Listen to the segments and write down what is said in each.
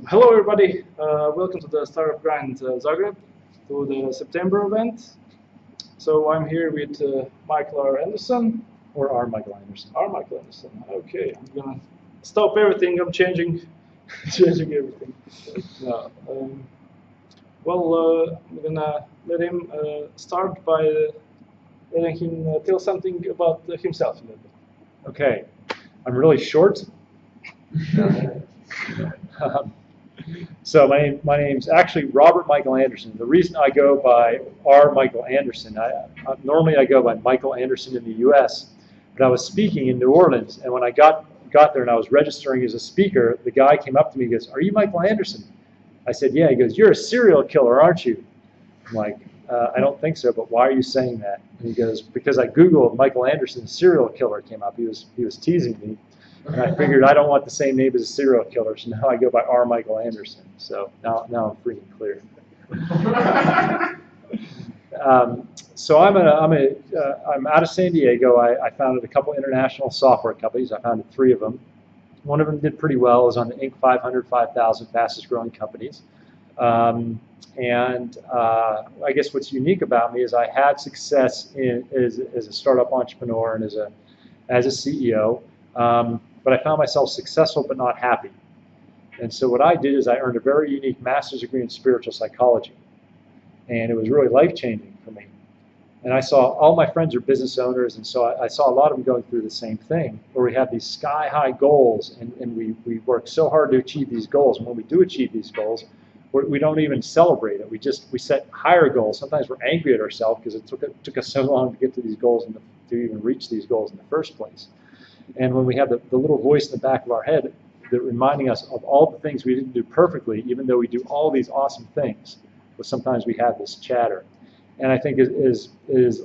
Hello everybody, welcome to the StartupGrind Zagreb, to the September event. So I'm here with Michael R. Anderson. Or R. Michael Anderson. R. Michael Anderson, okay. I'm gonna stop everything, I'm changing everything. I'm gonna let him start by letting him tell something about himself a little bit. Okay, I'm really short. So my name's actually Robert Michael Anderson. The reason I go by R. Michael Anderson, normally I go by Michael Anderson in the U.S., but I was speaking in New Orleans, and when I got there and I was registering as a speaker, the guy came up to me and goes, "Are you Michael Anderson?" I said, "Yeah." He goes, "You're a serial killer, aren't you?" I'm like, "I don't think so, but why are you saying that?" And he goes, "Because I Googled Michael Anderson, serial killer came up." He was teasing me. And I figured I don't want the same name as a serial killer, so now I go by R. Michael Anderson. So now I'm free and clear. So I'm out of San Diego. I founded a couple international software companies. I founded 3 of them. One of them did pretty well. It was on the Inc. 500, 5,000 fastest growing companies. I guess what's unique about me is I had success as a startup entrepreneur and as a CEO. But I found myself successful but not happy. And so what I did is I earned a very unique master's degree in spiritual psychology. And it was really life-changing for me. And I saw all my friends are business owners, and so I saw a lot of them going through the same thing, where we have these sky-high goals, and we work so hard to achieve these goals. And when we do achieve these goals, we don't even celebrate it. We set higher goals. Sometimes we're angry at ourselves because it took us so long to get to these goals and to even reach these goals in the first place. And when we have the little voice in the back of our head that reminding us of all the things we didn't do perfectly, even though we do all these awesome things, but sometimes we have this chatter. And I think as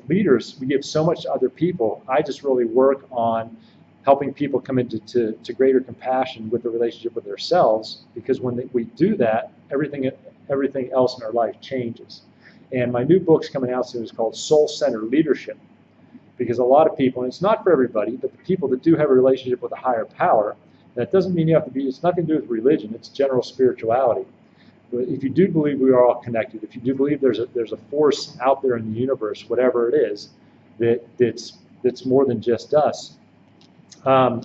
leaders, we give so much to other people. I just really work on helping people come into greater compassion with the relationship with themselves, because when we do that, everything else in our life changes. And my new book's coming out soon. It's called Soul-Centered Leadership. Because a lot of people, and it's not for everybody, but the people that do have a relationship with a higher power, that doesn't mean you have to be, it's nothing to do with religion, it's general spirituality. But if you do believe we are all connected, if you do believe there's a force out there in the universe, whatever it is, that's more than just us,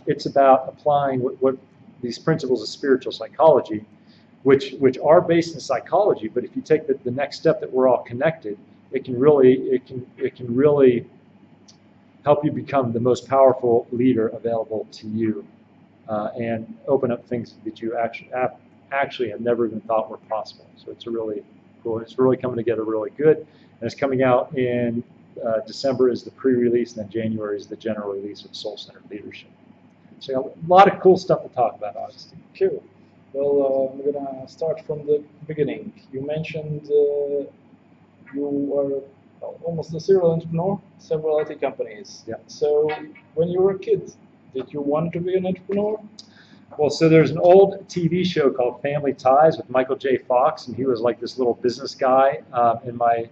it's about applying what these principles of spiritual psychology, which are based in psychology, but if you take the next step that we're all connected, it can really help you become the most powerful leader available to you, and open up things that you actually have never even thought were possible. So it's really cool. It's really coming together really good, and it's coming out in December is the pre-release, and then January is the general release of Soul-Centered Leadership. So a lot of cool stuff to talk about, honestly. Cool. Well, I'm gonna start from the beginning. You mentioned you were almost a serial entrepreneur, several IT companies. Yeah. So when you were a kid, did you want to be an entrepreneur? Well, so there's an old TV show called Family Ties with Michael J. Fox, and he was like this little business guy. And my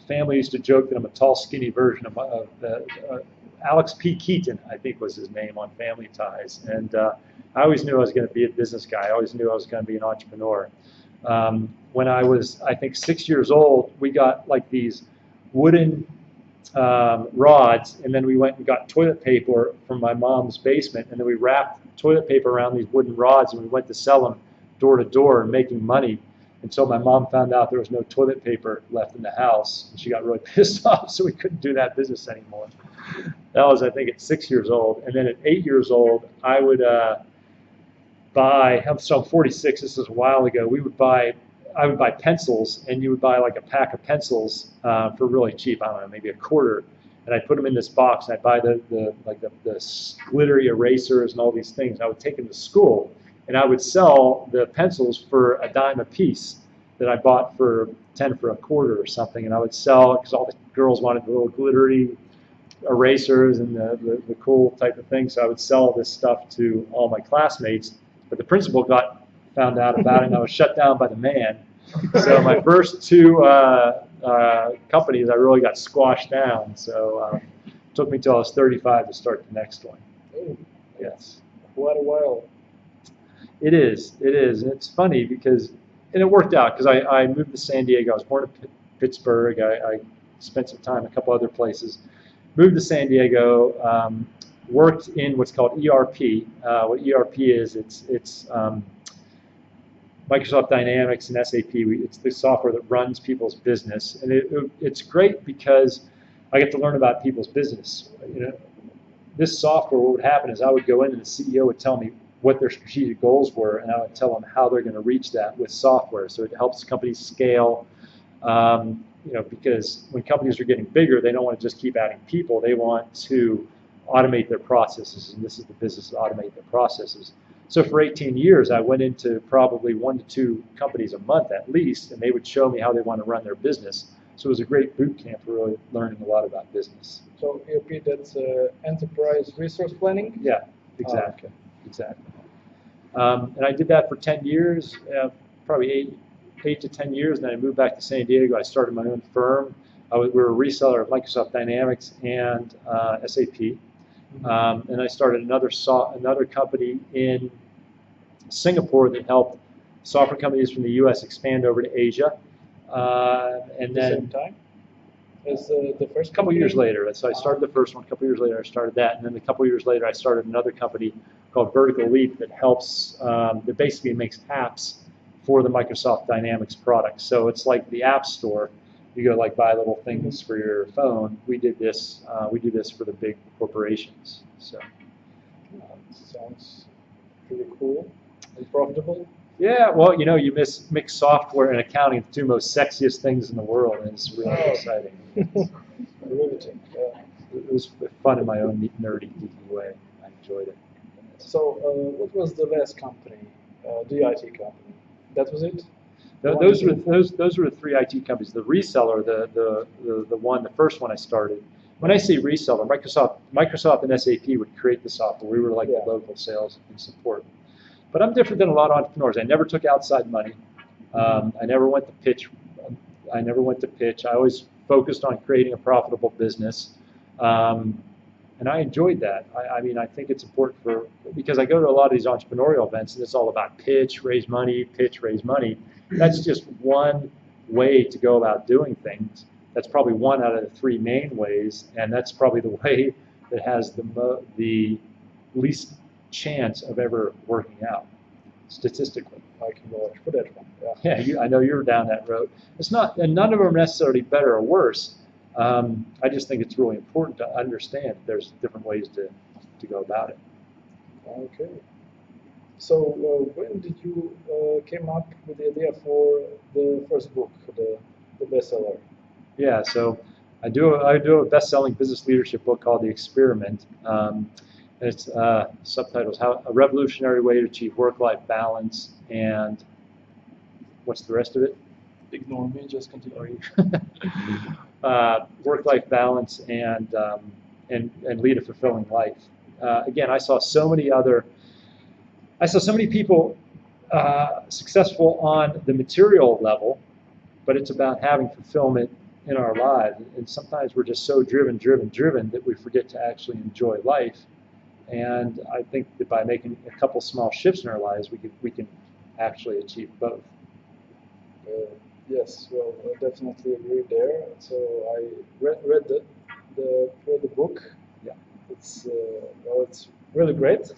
family used to joke that I'm a tall, skinny version of Alex P. Keaton, I think was his name on Family Ties. And I always knew I was going to be a business guy. I always knew I was going to be an entrepreneur. When I was, I think, 6 years old, we got like these wooden rods, and then we went and got toilet paper from my mom's basement, and then we wrapped toilet paper around these wooden rods, and we went to sell them door to door and making money until my mom found out there was no toilet paper left in the house, and she got really pissed off, so we couldn't do that business anymore. That was, I think, at 6 years old. And then at 8 years old, I would so I'm 46, this is a while ago, I would buy pencils, and you would buy like a pack of pencils for really cheap, I don't know, maybe a quarter, and I'd put them in this box, and I'd buy the glittery erasers and all these things, and I would take them to school, and I would sell the pencils for a dime a piece that I bought for 10 for a quarter or something, and I would sell, because all the girls wanted the little glittery erasers and the cool type of things, so I would sell this stuff to all my classmates. But the principal found out about it, and I was shut down by the man. So my first 2 companies, I really got squashed down. So it took me till I was 35 to start the next one. Oh, Yes. Quite a while. It is, and it's funny because, and it worked out because I moved to San Diego. I was born in Pittsburgh. I spent some time in a couple other places. Moved to San Diego, worked in what's called ERP. What ERP is, it's Microsoft Dynamics and SAP. It's the software that runs people's business, and it's great because I get to learn about people's business. You know, this software, what would happen is I would go in and the CEO would tell me what their strategic goals were, and I would tell them how they're going to reach that with software. So it helps companies scale. You know, because when companies are getting bigger, they don't want to just keep adding people. They want to automate their processes, and this is the business to automate their processes. So for 18 years, I went into probably 1 to 2 companies a month at least, and they would show me how they want to run their business. So it was a great boot camp for really learning a lot about business. So ERP, that's enterprise resource planning? Yeah, exactly. Oh, okay. Exactly. And I did that for 10 years, probably 8 to 10 years, and then I moved back to San Diego. I started my own firm. We were a reseller of Microsoft Dynamics and SAP. And I started another company in Singapore that helped software companies from the U.S. expand over to Asia. And then same time as the first. A couple years later. So I started the first one. A couple years later, I started that, and then a couple years later, I started another company called Vertical Leap that helps. That basically makes apps for the Microsoft Dynamics product. So it's like the App Store. You go like buy little things for your phone. We did this. We do this for the big corporations. So sounds pretty cool and profitable. Yeah, well, you know, you mix software and accounting, the two most sexiest things in the world, and it's really exciting. Riveting. It was fun in my own nerdy, geeky way. I enjoyed it. So, what was the last company, the IT company? That was it? Those were the 3 IT companies. The reseller, the first one I started. When I say reseller, Microsoft and SAP would create the software. We were like the local sales and support. But I'm different than a lot of entrepreneurs. I never took outside money. I never went to pitch. I always focused on creating a profitable business. And I enjoyed that. I mean, I think it's important because I go to a lot of these entrepreneurial events and it's all about pitch, raise money, pitch, raise money. That's just one way to go about doing things. That's probably one out of the 3 main ways, and that's probably the way that has the least chance of ever working out, statistically. I can vouch for that one. Yeah, I know you're down that road. It's not, and none of them are necessarily better or worse. I just think it's really important to understand there's different ways to go about it. Okay. So when did you came up with the idea for the first book, the bestseller? Yeah, so I do a best-selling business leadership book called The Experiment. It's subtitles: How a Revolutionary Way to Achieve Work-Life Balance, and what's the rest of it? Ignore me, just continue. Work-life balance and lead a fulfilling life. Again, I saw so many people successful on the material level, but it's about having fulfillment in our lives. And sometimes we're just so driven that we forget to actually enjoy life. And I think that by making a couple small shifts in our lives, we can actually achieve both. Yes, well, I definitely agree there. So I read the book. Yeah, it's really great.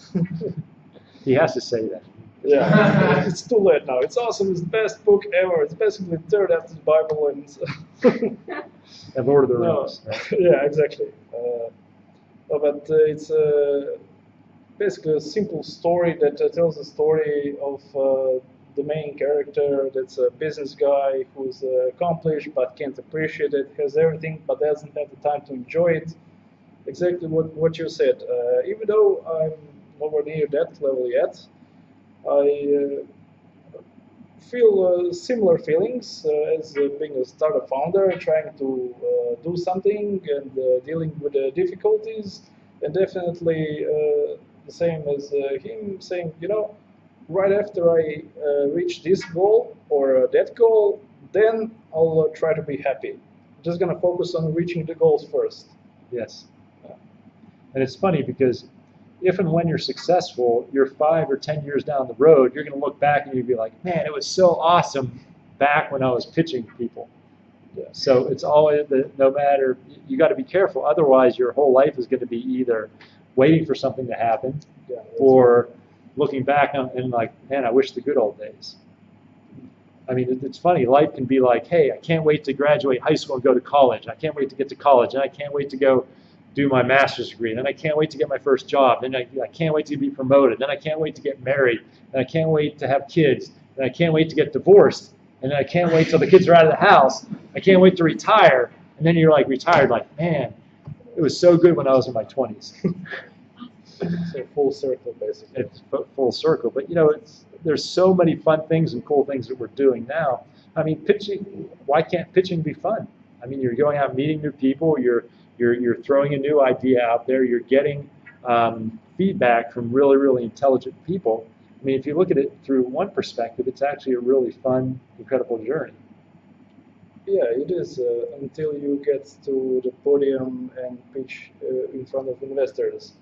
He has to say that. Yeah, it's too late now. It's awesome. It's the best book ever. It's basically third after the Bible and Lord of the Rings. Right? Yeah, exactly. But it's basically a simple story that tells the story of the main character. That's a business guy who's accomplished but can't appreciate it, has everything but doesn't have the time to enjoy it. Exactly what you said. Even though I'm nowhere near that level yet, I feel similar feelings as being a startup founder, trying to do something and dealing with the difficulties, and definitely the same as him saying, you know, right after I reach this goal or that goal, then I'll try to be happy. I'm just going to focus on reaching the goals first. Yes. And it's funny because if and when you're successful, you're 5 or 10 years down the road, you're going to look back and you'll be like, man, it was so awesome back when I was pitching people. Yeah. So it's always, no matter, you got to be careful. Otherwise, your whole life is going to be either waiting for something to happen, or looking back and like, man, I wish the good old days. I mean, it's funny. Life can be like, hey, I can't wait to graduate high school and go to college. I can't wait to get to college, and I can't wait to go do my master's degree. Then I can't wait to get my first job. Then I can't wait to be promoted. Then I can't wait to get married. Then I can't wait to have kids. Then I can't wait to get divorced. And then I can't wait till the kids are out of the house. I can't wait to retire. And then you're like retired, like, man, it was so good when I was in my 20s. So full circle, basically. It's full circle. But, you know, there's so many fun things and cool things that we're doing now. I mean, pitching, why can't pitching be fun? I mean, you're going out meeting new people. You're throwing a new idea out there. You're getting feedback from really, really intelligent people. I mean, if you look at it through one perspective, it's actually a really fun, incredible journey. Yeah, it is, until you get to the podium and pitch in front of investors.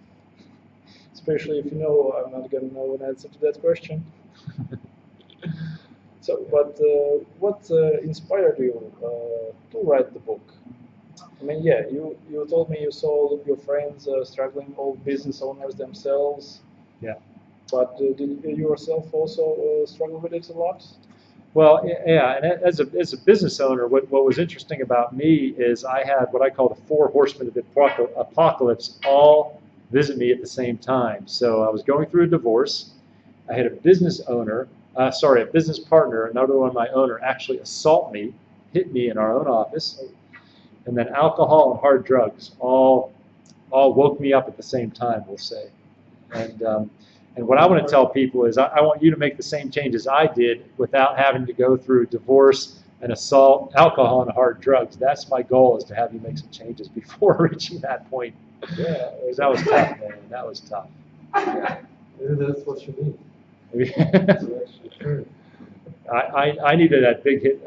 Especially if you know, I'm not going to know an answer to that question. So, but what inspired you to write the book? I mean, yeah, you told me you saw your friends struggling, old business owners themselves. Yeah. But did you yourself also struggle with it a lot? Well, yeah, and as a business owner, what was interesting about me is I had what I call the 4 horsemen of the apocalypse all visit me at the same time. So I was going through a divorce. I had a business partner, another one of my owner, actually assault me, hit me in our own office. And then alcohol and hard drugs all woke me up at the same time, we'll say. And what I want to tell people is I want you to make the same changes I did without having to go through divorce and assault, alcohol, and hard drugs. That's my goal, is to have you make some changes before reaching that point. Yeah, that was tough, man. That was tough. Yeah. Maybe that's what you need. I needed that big hit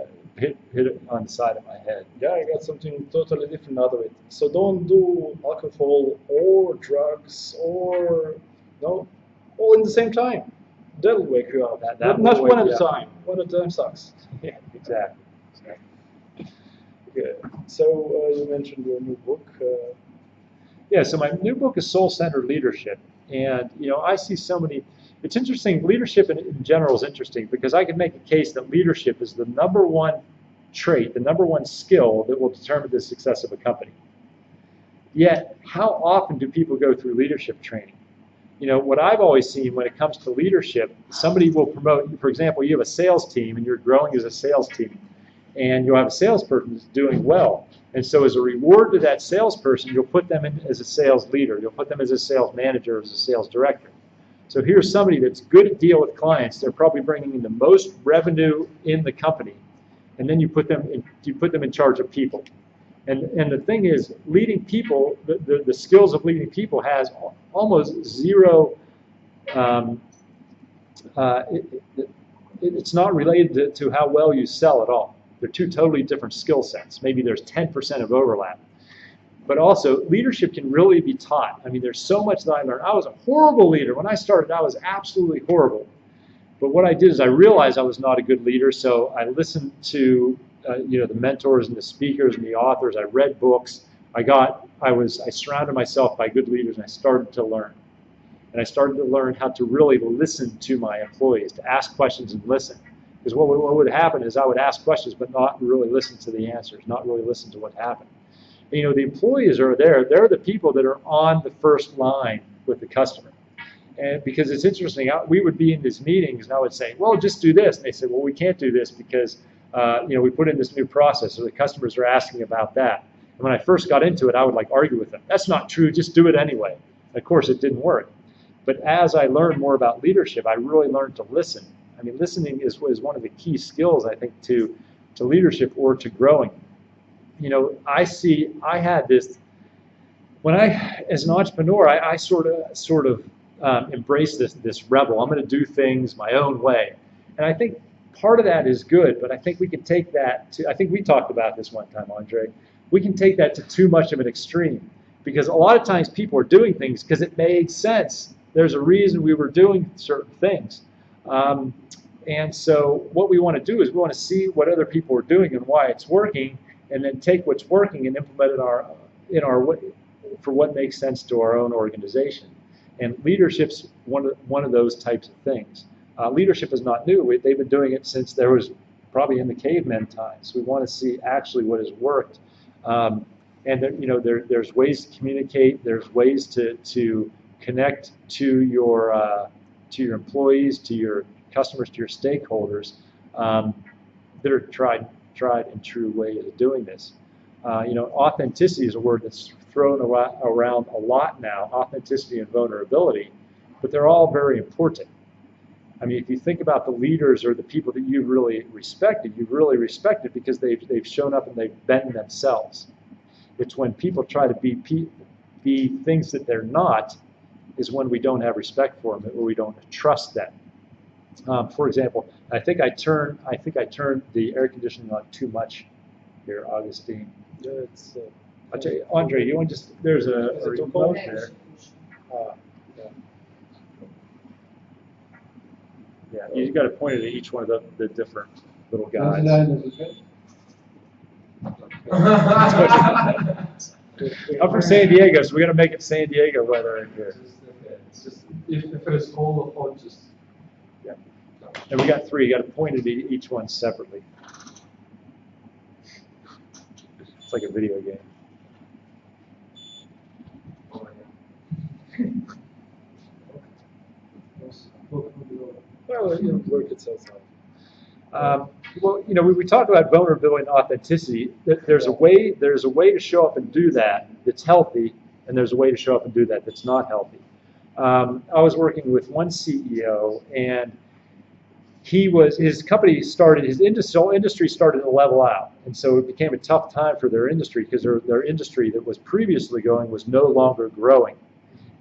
on the side of my head. Yeah, I got something totally different out of it. So don't do alcohol or drugs or all in the same time. That'll wake you up. Not one at a time. One at a time sucks. Yeah, exactly. Yeah. So you mentioned your new book. Yeah, so my new book is Soul-Centered Leadership. And, you know, I see so many, it's interesting, leadership in general is interesting because I can make a case that leadership is the #1 trait, the #1 skill that will determine the success of a company. Yet, how often do people go through leadership training? You know, what I've always seen when it comes to leadership, somebody will promote, for example, you have a sales team and you're growing as a sales team, and you'll have a salesperson who's doing well. And so as a reward to that salesperson, you'll put them in as a sales leader. You'll put them as a sales manager, as a sales director. So here's somebody that's good at deal with clients. They're probably bringing in the most revenue in the company. And then you put them in charge of people. And the thing is, leading people, the skills of leading people has almost zero, it's not related to how well you sell at all. They're 2 totally different skill sets. Maybe there's 10% of overlap. But also, leadership can really be taught. I mean, there's so much that I learned. I was a horrible leader. When I started, I was absolutely horrible. But what I did is I realized I was not a good leader, so I listened to the mentors and the speakers and the authors. I read books. I surrounded myself by good leaders, and I started to learn. And I started to learn how to really listen to my employees, to ask questions and listen. Because what would happen is I would ask questions but not really listen to the answers, not really listen to what happened. And, you know, the employees are there. They're the people that are on the first line with the customer. And because it's interesting, we would be in these meetings and I would say, well, just do this. And they say, well, we can't do this because we put in this new process, so the customers are asking about that. And when I first got into it, I would argue with them. That's not true, just do it anyway. And of course, it didn't work. But as I learned more about leadership, I really learned to listen. I mean, listening is one of the key skills, I think, to leadership or to growing. You know, I had this, as an entrepreneur, I sort of embraced this rebel. I'm going to do things my own way. And I think part of that is good, but I think we can take that to, I think we talked about this one time, Andre, we can take that to too much of an extreme. because a lot of times people are doing things because it made sense. There's a reason we were doing certain things. And so what we want to do is we want to see what other people are doing and why it's working, and then take what's working and implement it in our way for what makes sense to our own organization. And leadership's one of those types of things. Leadership is not new. They've been doing it since there was probably in the caveman times. We want to see actually what has worked. And there's ways to communicate. There's ways to connect to your employees, to your customers, to your stakeholders. That are tried and true ways of doing this. Authenticity is a word that's thrown around a lot now. Authenticity and vulnerability, but they're all very important. I mean, if you think about the leaders or the people that you've really respected because they've shown up and they've been themselves. It's when people try to be things that they're not, is when we don't have respect for them, or we don't trust them. For example, I think I turned the air conditioning on too much here, Augustine. Yeah, it's. I'll tell you, Andre, you want there's a remote there. Yeah, you got to point it at each one of the different little guys. I'm from San Diego, so we're gonna make it San Diego weather in here. It's just if it is cold or just. Yeah. And we got three. You got to point it at each one separately. It's like a video game. Well, work itself out. We talk about vulnerability and authenticity. There's a way to show up and do that that's healthy, and there's a way to show up and do that that's not healthy. I was working with one CEO, and his industry started to level out, and so it became a tough time for their industry because their industry that was previously going was no longer growing.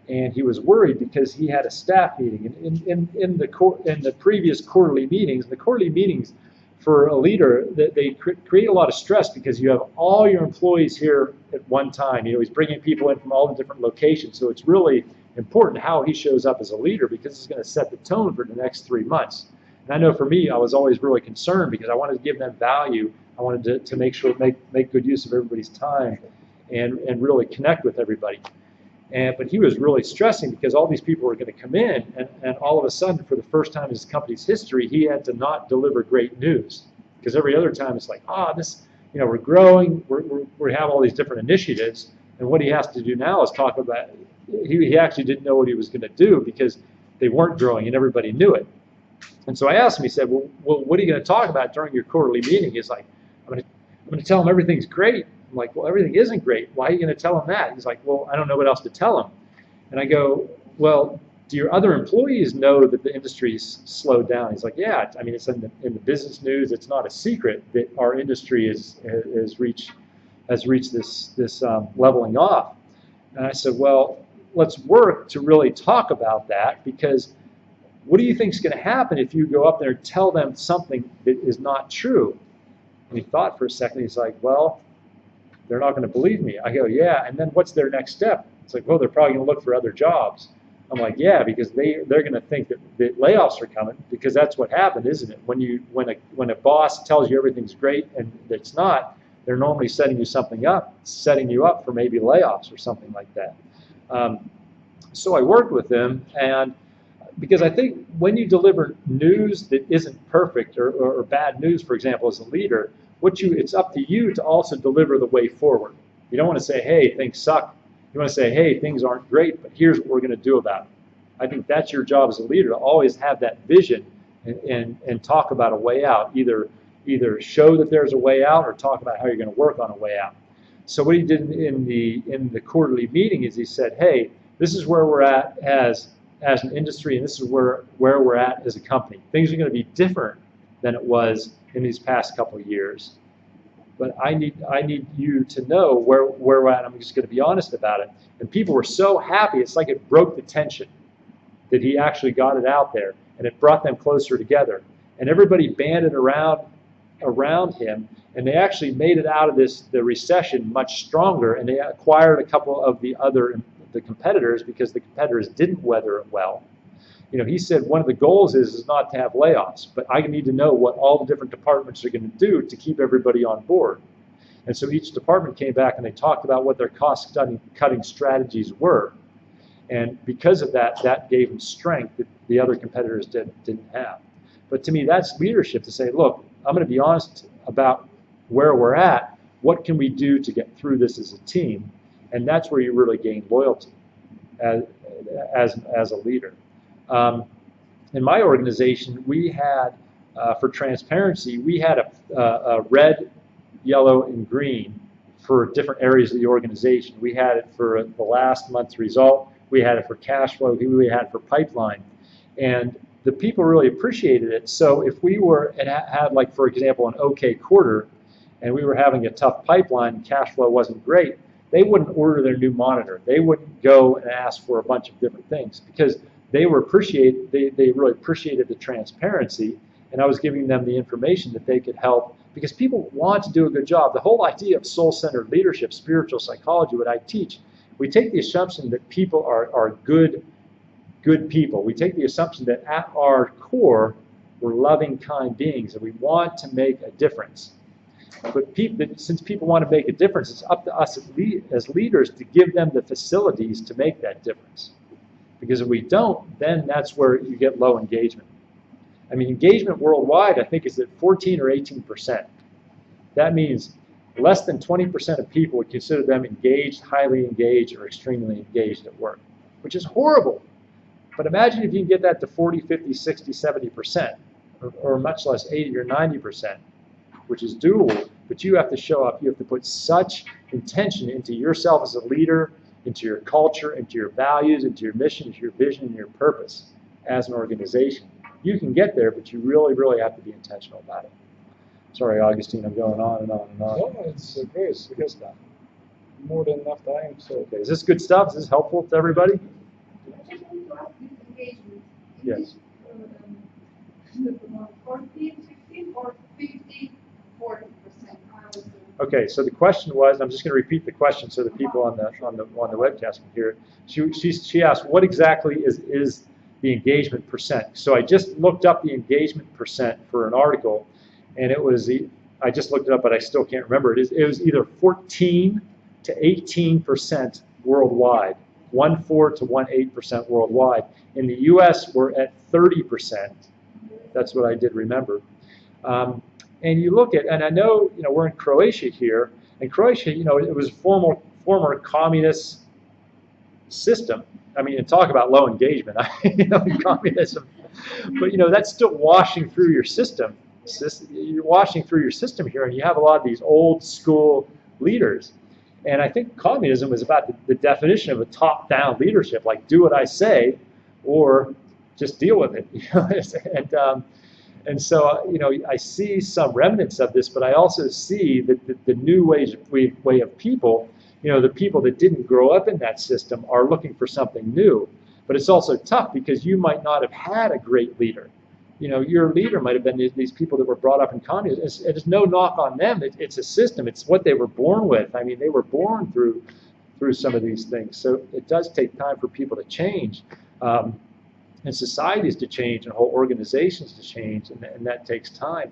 And he was worried because he had a staff meeting, and in the previous quarterly meetings, for a leader, they create a lot of stress because you have all your employees here at one time. He's bringing people in from all the different locations, so it's really important how he shows up as a leader because it's going to set the tone for the next 3 months. And I know for me, I was always really concerned because I wanted to give them value. I wanted to make sure make good use of everybody's time and really connect with everybody. But he was really stressing because all these people were going to come in, and all of a sudden, for the first time in his company's history, he had to not deliver great news. Because every other time it's like, we're growing, we have all these different initiatives, and what he has to do now is talk about, he actually didn't know what he was going to do because they weren't growing and everybody knew it. And so I asked him, he said, well, what are you going to talk about during your quarterly meeting? He's like, I'm going to tell them everything's great. I'm like, well, everything isn't great. Why are you going to tell them that? He's like, well, I don't know what else to tell them. And I go, well, do your other employees know that the industry's slowed down? He's like, yeah. I mean, it's in the business news. It's not a secret that our industry has reached this leveling off. And I said, well, let's work to really talk about that, because what do you think is going to happen if you go up there and tell them something that is not true? And he thought for a second. He's like, well, they're not going to believe me. I go, yeah, and then what's their next step? It's like, well, they're probably going to look for other jobs. I'm like, yeah, because they're going to think that layoffs are coming, because that's what happened, isn't it? When a boss tells you everything's great and it's not, they're normally setting you up for maybe layoffs or something like that. So I worked with them, and because I think when you deliver news that isn't perfect or bad news, for example, as a leader, it's up to you to also deliver the way forward. You don't want to say, hey, things suck. You want to say, hey, things aren't great, but here's what we're going to do about it. I think that's your job as a leader, to always have that vision and talk about a way out. Either show that there's a way out or talk about how you're going to work on a way out. So what he did in the quarterly meeting is he said, hey, this is where we're at as an industry, and this is where we're at as a company. Things are going to be different than it was in these past couple of years. But I need you to know where we're at. I'm just going to be honest about it. And people were so happy. It's like it broke the tension that he actually got it out there, and it brought them closer together. And everybody banded around around him, and they actually made it out of the recession much stronger, and they acquired a couple of the competitors because the competitors didn't weather it well. He said one of the goals is not to have layoffs, but I need to know what all the different departments are going to do to keep everybody on board. And so each department came back and they talked about what their cost-cutting strategies were. And because of that, that gave them strength that the other competitors didn't have. But to me, that's leadership, to say, look, I'm going to be honest about where we're at. What can we do to get through this as a team? And that's where you really gain loyalty as a leader. In my organization, we had, for transparency, we had a red, yellow, and green for different areas of the organization. We had it for the last month's result. We had it for cash flow. We had it for pipeline. And the people really appreciated it. So if we had, like, for example, an okay quarter, and we were having a tough pipeline, cash flow wasn't great, they wouldn't order their new monitor. They wouldn't go and ask for a bunch of different things because they really appreciated the transparency, and I was giving them the information that they could help, because people want to do a good job. The whole idea of soul-centered leadership, spiritual psychology, what I teach, we take the assumption that people are good people. We take the assumption that at our core, we're loving, kind beings, and we want to make a difference. But since people want to make a difference, it's up to us as leaders to give them the facilities to make that difference. Because if we don't, then that's where you get low engagement. I mean, engagement worldwide, I think, is at 14 or 18%. That means less than 20% of people would consider them engaged, highly engaged, or extremely engaged at work, which is horrible. But imagine if you can get that to 40, 50, 60, 70%, or much less 80 or 90%, which is doable, but you have to show up. You have to put such intention into yourself as a leader, into your culture, into your values, into your mission, into your vision, and your purpose as an organization. You can get there, but you really, really have to be intentional about it. Sorry, Augustine, I'm going on and on and on. No, it's great. It's good stuff. More than enough time. So, okay, is this good stuff? Is this helpful to everybody? I just want to ask this engagement. Yes. 40, 60, or 50, 40%? Okay, so the question was, I'm just going to repeat the question so the people on the webcast can hear it. She asked, what exactly is the engagement percent? So I just looked up the engagement percent for an article, and it was I just looked it up, but I still can't remember. It was either 14 to 18% worldwide, 14 to 18% worldwide. In the U.S., we're at 30%. That's what I did remember. And you look at, and I know, we're in Croatia here, and Croatia, it was a former communist system. I mean, and talk about low engagement, communism. But, that's still washing through your system. You're washing through your system here, and you have a lot of these old school leaders. And I think communism is about the definition of a top-down leadership, like do what I say, or just deal with it. And so, I see some remnants of this, but I also see that the new way of people, the people that didn't grow up in that system are looking for something new. But it's also tough because you might not have had a great leader. Your leader might have been these people that were brought up in communism. It's no knock on them. It's a system. It's what they were born with. I mean, they were born through some of these things. So it does take time for people to change. And societies to change, and whole organizations to change, and that takes time.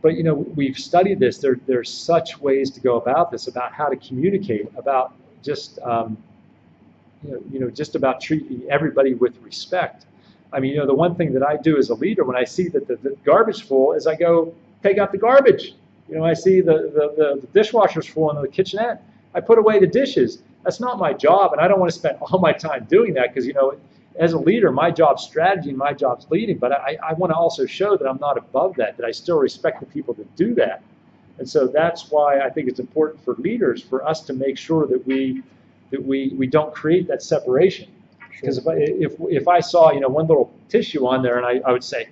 But we've studied this. There's such ways to go about this, about how to communicate, about just just about treating everybody with respect. I mean, the one thing that I do as a leader when I see that the garbage full is I go take out the garbage. I see the dishwasher's full in the kitchenette. I put away the dishes. That's not my job, and I don't want to spend all my time doing that because as a leader, my job's strategy, my job's leading, but I want to also show that I'm not above that I still respect the people that do that. And so that's why I think it's important for leaders, for us to make sure that we don't create that separation. Because if I saw one little tissue on there and I would say,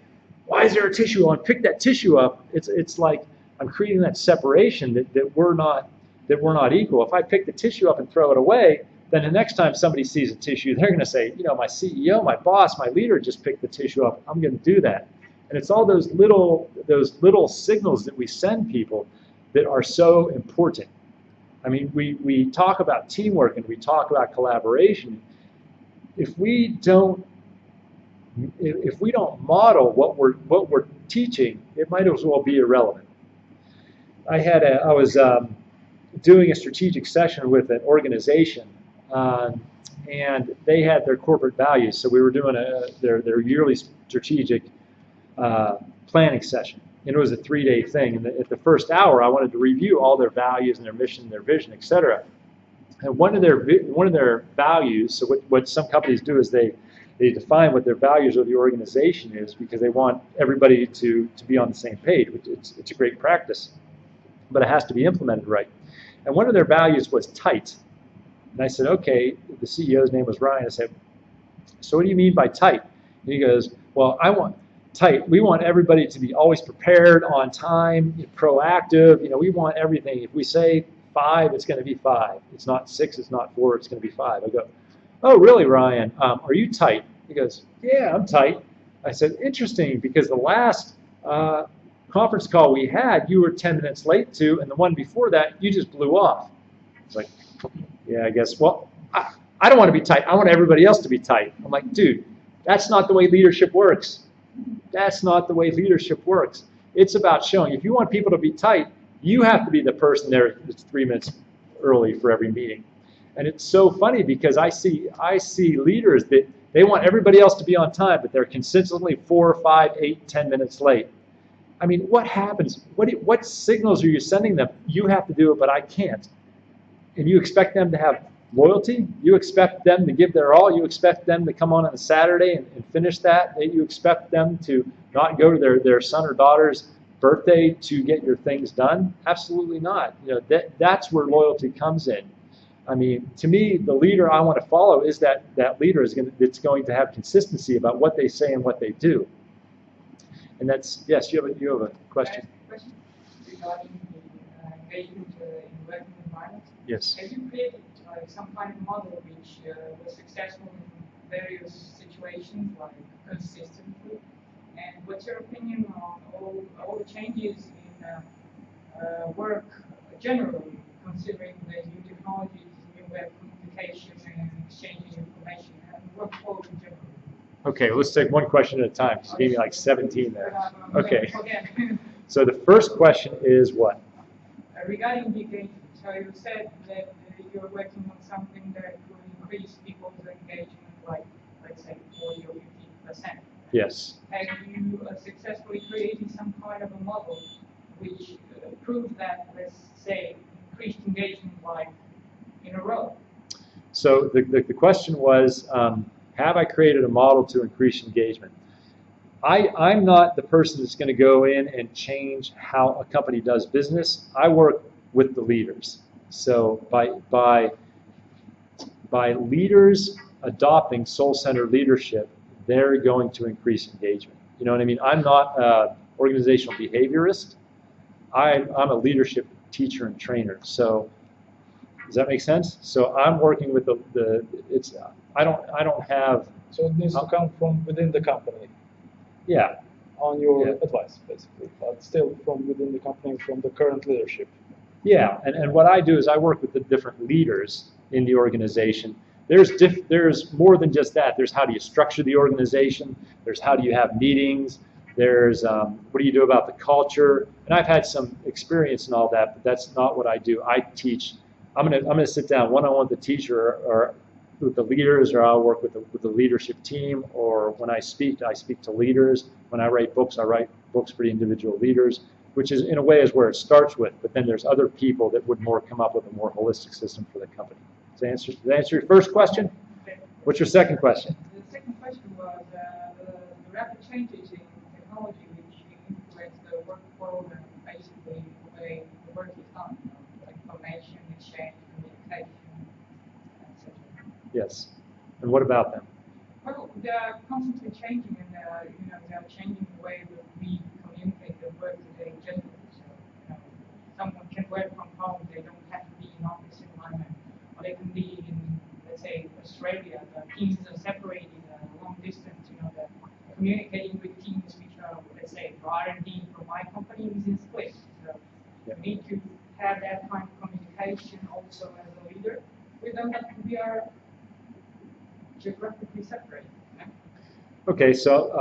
why is there a tissue on? Pick that tissue up. It's like I'm creating that separation that we're not equal. If I pick the tissue up and throw it away, then the next time somebody sees a tissue, they're going to say, my CEO, my boss, my leader just picked the tissue up. I'm going to do that. And it's all those little signals that we send people that are so important. I mean, we talk about teamwork and we talk about collaboration. If we don't model what we're teaching, it might as well be irrelevant. I was doing a strategic session with an organization, and they had their corporate values. So we were doing their yearly strategic planning session, and it was a 3-day thing. And at the first hour, I wanted to review all their values and their mission, their vision, etc. And one of their values. So what some companies do is they define what their values of the organization is, because they want everybody to be on the same page. It's a great practice, but it has to be implemented right. And one of their values was tight. And I said, okay, the CEO's name was Ryan. I said, so what do you mean by tight? And he goes, well, I want tight. We want everybody to be always prepared, on time, proactive. We want everything. If we say 5, it's going to be 5. It's not 6, it's not 4, it's going to be 5. I go, oh, really, Ryan? Are you tight? He goes, yeah, I'm tight. I said, interesting, because the last conference call we had, you were 10 minutes late to, and the one before that, you just blew off. It's like, yeah, I guess. Well, I don't want to be tight. I want everybody else to be tight. I'm like, dude, that's not the way leadership works. That's not the way leadership works. It's about showing. If you want people to be tight, you have to be the person there that's 3 minutes early for every meeting. And it's so funny, because I see leaders that they want everybody else to be on time, but they're consistently 4, 5, 8, 10 minutes late. I mean, what happens? What signals are you sending them? You have to do it, but I can't. And you expect them to have loyalty? You expect them to give their all? You expect them to come on a Saturday and finish that? You expect them to not go to their son or daughter's birthday to get your things done? Absolutely not. That's where loyalty comes in. I mean, to me, the leader I want to follow is that leader that's going to have consistency about what they say and what they do. And that's, yes, you have a question. Regarding the engagement in working environment. Yes. Have you created some kind of model which was successful in various situations, like consistently? And what's your opinion on all the changes in work generally, considering the new technologies, new web communication, and exchanging information, and workflow in general? Okay, let's take one question at a time. You gave me like 17 there. Okay. So the first question is what? Regarding the engagement, so you said that you're working on something that will increase people's engagement, like, let's say, 40 or 50%. Yes. Have you successfully created some kind of a model which proves that, let's say, increased engagement, like in a row? So the question was, have I created a model to increase engagement? I'm not the person that's going to go in and change how a company does business. I work with the leaders. So by leaders adopting soul-centered leadership, they're going to increase engagement. You know what I mean? I'm not an organizational behaviorist. I'm a leadership teacher and trainer. So does that make sense? So I'm working with I don't have. So it needs to come from within the company. Yeah. On your advice, basically, but still from within the company, from the current leadership. Yeah, and what I do is I work with the different leaders in the organization. There's more than just that. There's how do you structure the organization. There's how do you have meetings. There's what do you do about the culture. And I've had some experience in all that, but that's not what I do. I teach. I'm gonna sit down one-on-one with the teacher or with the leaders, or I'll work with the leadership team. Or when I speak to leaders. When I write books for the individual leaders, which is in a way is where it starts with. But then there's other people that would more come up with a more holistic system for the company. Does that answer your first question? What's your second question? The second question was the rapid changes in technology which influence the workflow and basically the way the work is done, like information exchange, communication, etc. Yes. And what about them? Well, they are constantly changing, and they are changing the way that we communicate and work today in general. So, someone can work from home; they don't have to be in office environment, or they can be in, let's say, Australia. The teams are separated long distance. They're communicating with teams which are teams in split. So Yeah. we need to have that kind of communication also as a leader with them, that we are geographically separated. Yeah? Okay, so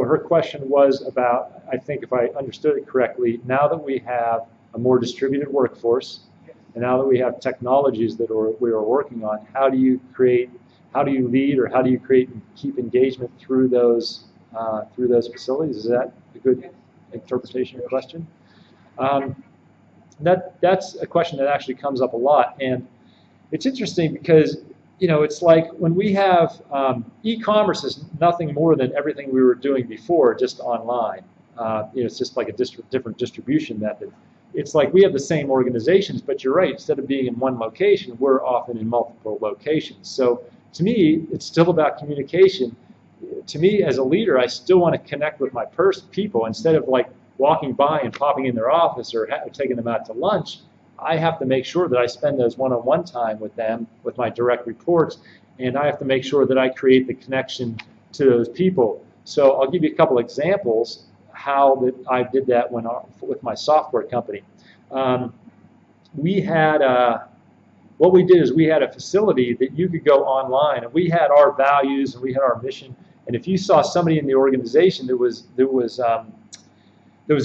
her question was about, I think if I understood it correctly, now that we have a more distributed workforce, Yes. and now that we have technologies that we are working on, how do you lead, or how do you create and keep engagement through those facilities? Is that a good Yes. interpretation of your question? That's a question that actually comes up a lot, and it's interesting because it's like when we have e-commerce is nothing more than everything we were doing before, just online. It's just like a different distribution method. It's like we have the same organizations, but you're right. Instead of being in one location, we're often in multiple locations. So to me, it's still about communication. To me, as a leader, I still want to connect with my people instead of like walking by and popping in their office or taking them out to lunch. I have to make sure that I spend those one-on-one time with them, with my direct reports, and I have to make sure that I create the connection to those people. So I'll give you a couple examples how that I did that with my software company. What we did is we had a facility that you could go online, and we had our values and we had our mission. And if you saw somebody in the organization that was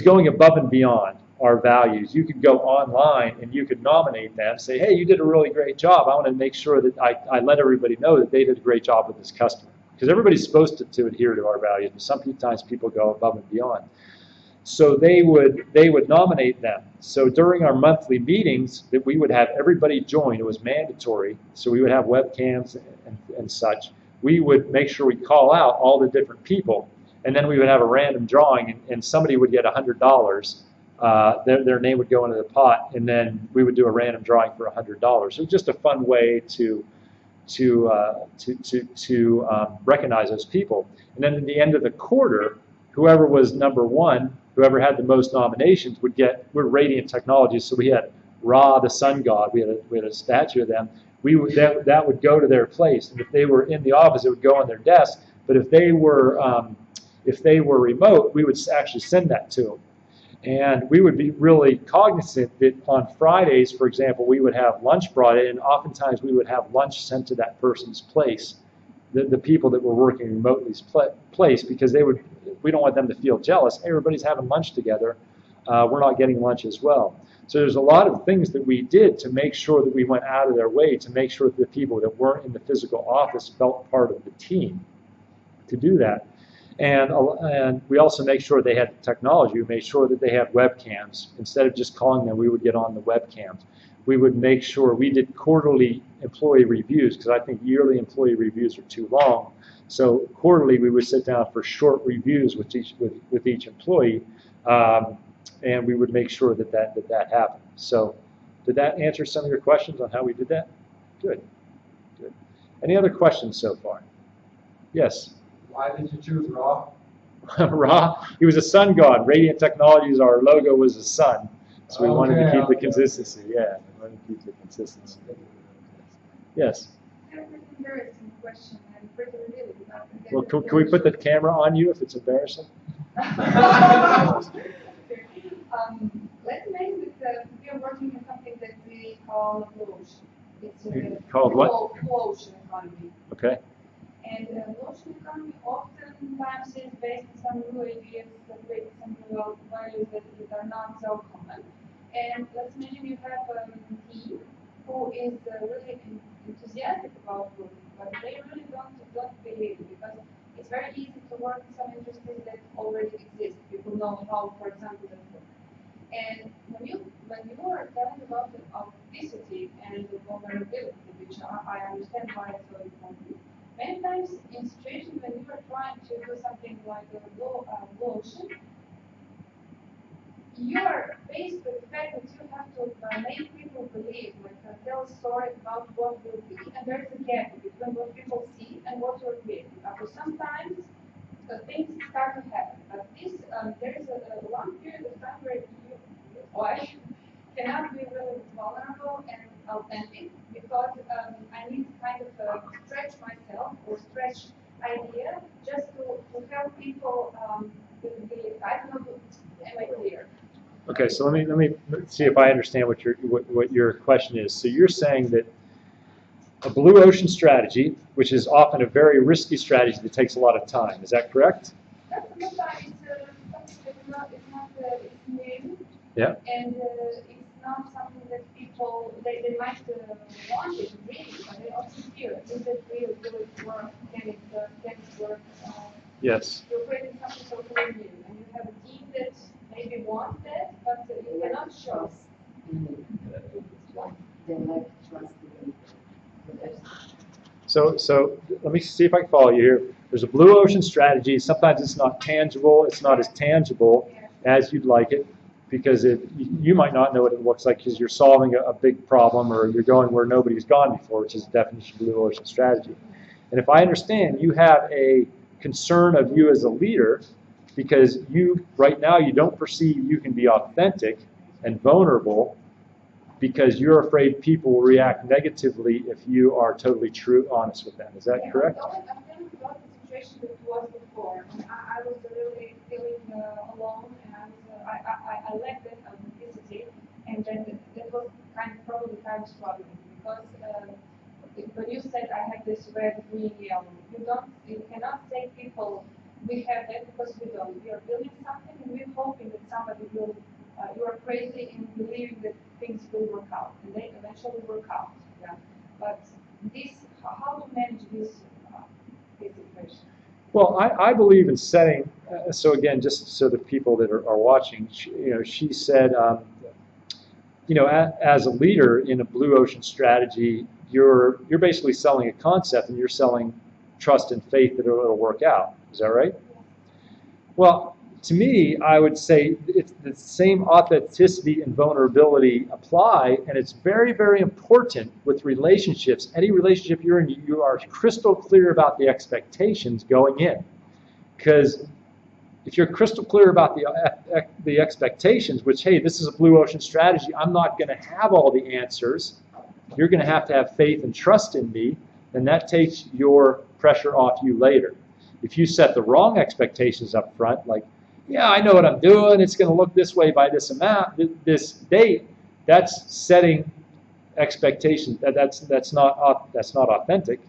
going above and beyond our values, you could go online and you could nominate them, say, hey, you did a really great job. I want to make sure that I let everybody know that they did a great job with this customer. Because everybody's supposed to adhere to our values, but sometimes people go above and beyond. So they would nominate them. So during our monthly meetings that we would have everybody join, it was mandatory, so we would have webcams and such. We would make sure we call out all the different people, and then we would have a random drawing, and somebody would get $100. Their name would go into the pot, and then we would do a random drawing for $100. So it was just a fun way to recognize those people. And then at the end of the quarter, whoever was number one, whoever had the most nominations we're Radiant Technologies, so we had Ra, the sun god, we had a statue of them. That would go to their place, and if they were in the office, it would go on their desk. But if they were remote, we would actually send that to them. And we would be really cognizant that on Fridays, for example, we would have lunch brought in, and oftentimes we would have lunch sent to that person's place, the people that were working remotely's place, because we don't want them to feel jealous. Hey, everybody's having lunch together. We're not getting lunch as well. So there's a lot of things that we did to make sure that we went out of their way to make sure that the people that weren't in the physical office felt part of the team to do that. And we also make sure they had technology. We made sure that they had webcams. Instead of just calling them, we would get on the webcams. We would make sure we did quarterly employee reviews, because I think yearly employee reviews are too long. So quarterly, we would sit down for short reviews with each employee, and we would make sure that happened. So did that answer some of your questions on how we did that? Good. Any other questions so far? Yes. Why did you choose Ra? Ra, he was a sun god. Radiant Technologies, our logo was a sun. So we wanted to keep the consistency. Yeah, we wanted to keep the consistency. Yes. I have an embarrassing question and pretty revealing. Well, can we put the camera on you if it's embarrassing? Let's imagine that we are working in something that we call blue ocean. It's Called what? Blue ocean economy. Okay. And blue ocean economy oftentimes is based on some new ideas that create some new values that are not so common. And let's imagine you have a team who is really enthusiastic about food, but they really don't believe it, because it's very easy to work in some industries that already exist. People know how, for example, that work. And when you are telling about the authenticity and the vulnerability, which I understand why it's so important, many times in situations when you are trying to do something like a blue ocean, you are faced with the fact that you have to make people believe, tell a story about what will be, and there's a gap between what people see and what you're creating. So sometimes things start to happen, but there is a long period of time where you cannot be really vulnerable and authentic, because I need to kind of stretch myself or stretch idea just to help people believe. I don't know, Am I clear? Okay, so let me see if I understand what your question is. So you're saying that a blue ocean strategy, which is often a very risky strategy that takes a lot of time, is that correct? That's not something it's new. Yeah. And it's not something that people, they might want it really, but they also fear it. Is it real? Will it work? Can it work? Yes. You're creating something totally new, and you have a team that maybe wants that, but you cannot show. They lack trust in So let me see if I can follow you here. There's a blue ocean strategy. Sometimes it's not tangible. It's not as tangible as you'd like it because you might not know what it looks like because you're solving a big problem or you're going where nobody's gone before, which is the definition of blue ocean strategy. And if I understand, you have a concern of you as a leader because right now you don't perceive you can be authentic and vulnerable because you're afraid people will react negatively if you are totally true, honest with them. Is that correct? I'm telling you about the situation that was before. I was really feeling alone, and I lacked that authenticity, and then that was probably struggling because when you said I have this red green yellow, you cannot say people we have that because we don't. We are building something and we're hoping that somebody will. You are crazy in believing that things will work out, and they eventually work out. Yeah, but how to manage this situation? Well, I believe in setting. So again, just so the people that are watching, she said, as a leader in a blue ocean strategy, you're basically selling a concept, and you're selling trust and faith that it'll work out. Is that right? Yeah. Well, to me, I would say it's the same authenticity and vulnerability apply, and it's very, very important with relationships. Any relationship you're in, you are crystal clear about the expectations going in. Because if you're crystal clear about the expectations, which, hey, this is a blue ocean strategy, I'm not going to have all the answers. You're going to have faith and trust in me, and that takes your pressure off you later. If you set the wrong expectations up front, like, yeah, I know what I'm doing, it's going to look this way by this amount, this date, that's setting expectations. That's not authentic.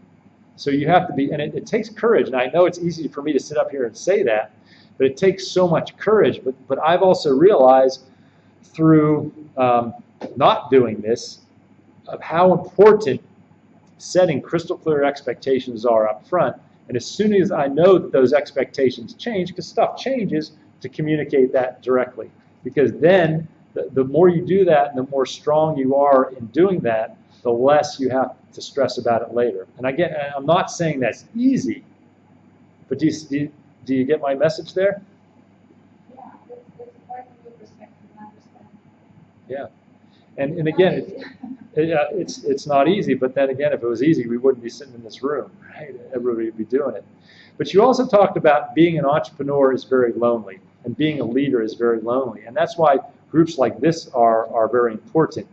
So you have to be, and it takes courage, and I know it's easy for me to sit up here and say that, but it takes so much courage. But I've also realized through not doing this of how important setting crystal clear expectations are up front. And as soon as I know that those expectations change, because stuff changes, to communicate that directly. Because then the more you do that and the more strong you are in doing that, the less you have to stress about it later. And again, I'm not saying that's easy, but do you get my message there? Yeah, that's quite a good perspective. I understand. Yeah. And again, it's not easy, but then again, if it was easy, we wouldn't be sitting in this room, right? Everybody would be doing it. But you also talked about being an entrepreneur is very lonely, and being a leader is very lonely. And that's why groups like this are very important.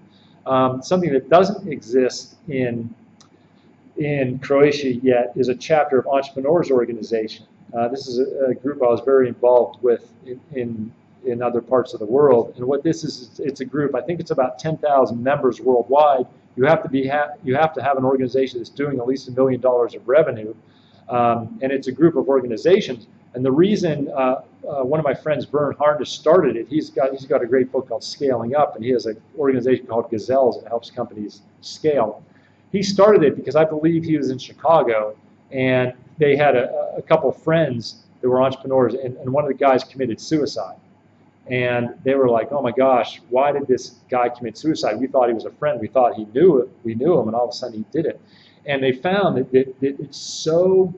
Something that doesn't exist in Croatia yet is a chapter of Entrepreneurs Organization. This is a group I was very involved with in other parts of the world. And what this is, it's a group, I think it's about 10,000 members worldwide. You have to have an organization that's doing at least $1 million of revenue. And it's a group of organizations. And the reason one of my friends, Vern Harness, started it, he's got a great book called Scaling Up, and he has an organization called Gazelles that helps companies scale. He started it because I believe he was in Chicago, and they had a couple friends that were entrepreneurs, and one of the guys committed suicide. And they were like, oh my gosh, why did this guy commit suicide? We thought he was a friend. We thought we knew him, and all of a sudden he did it. And they found that it's so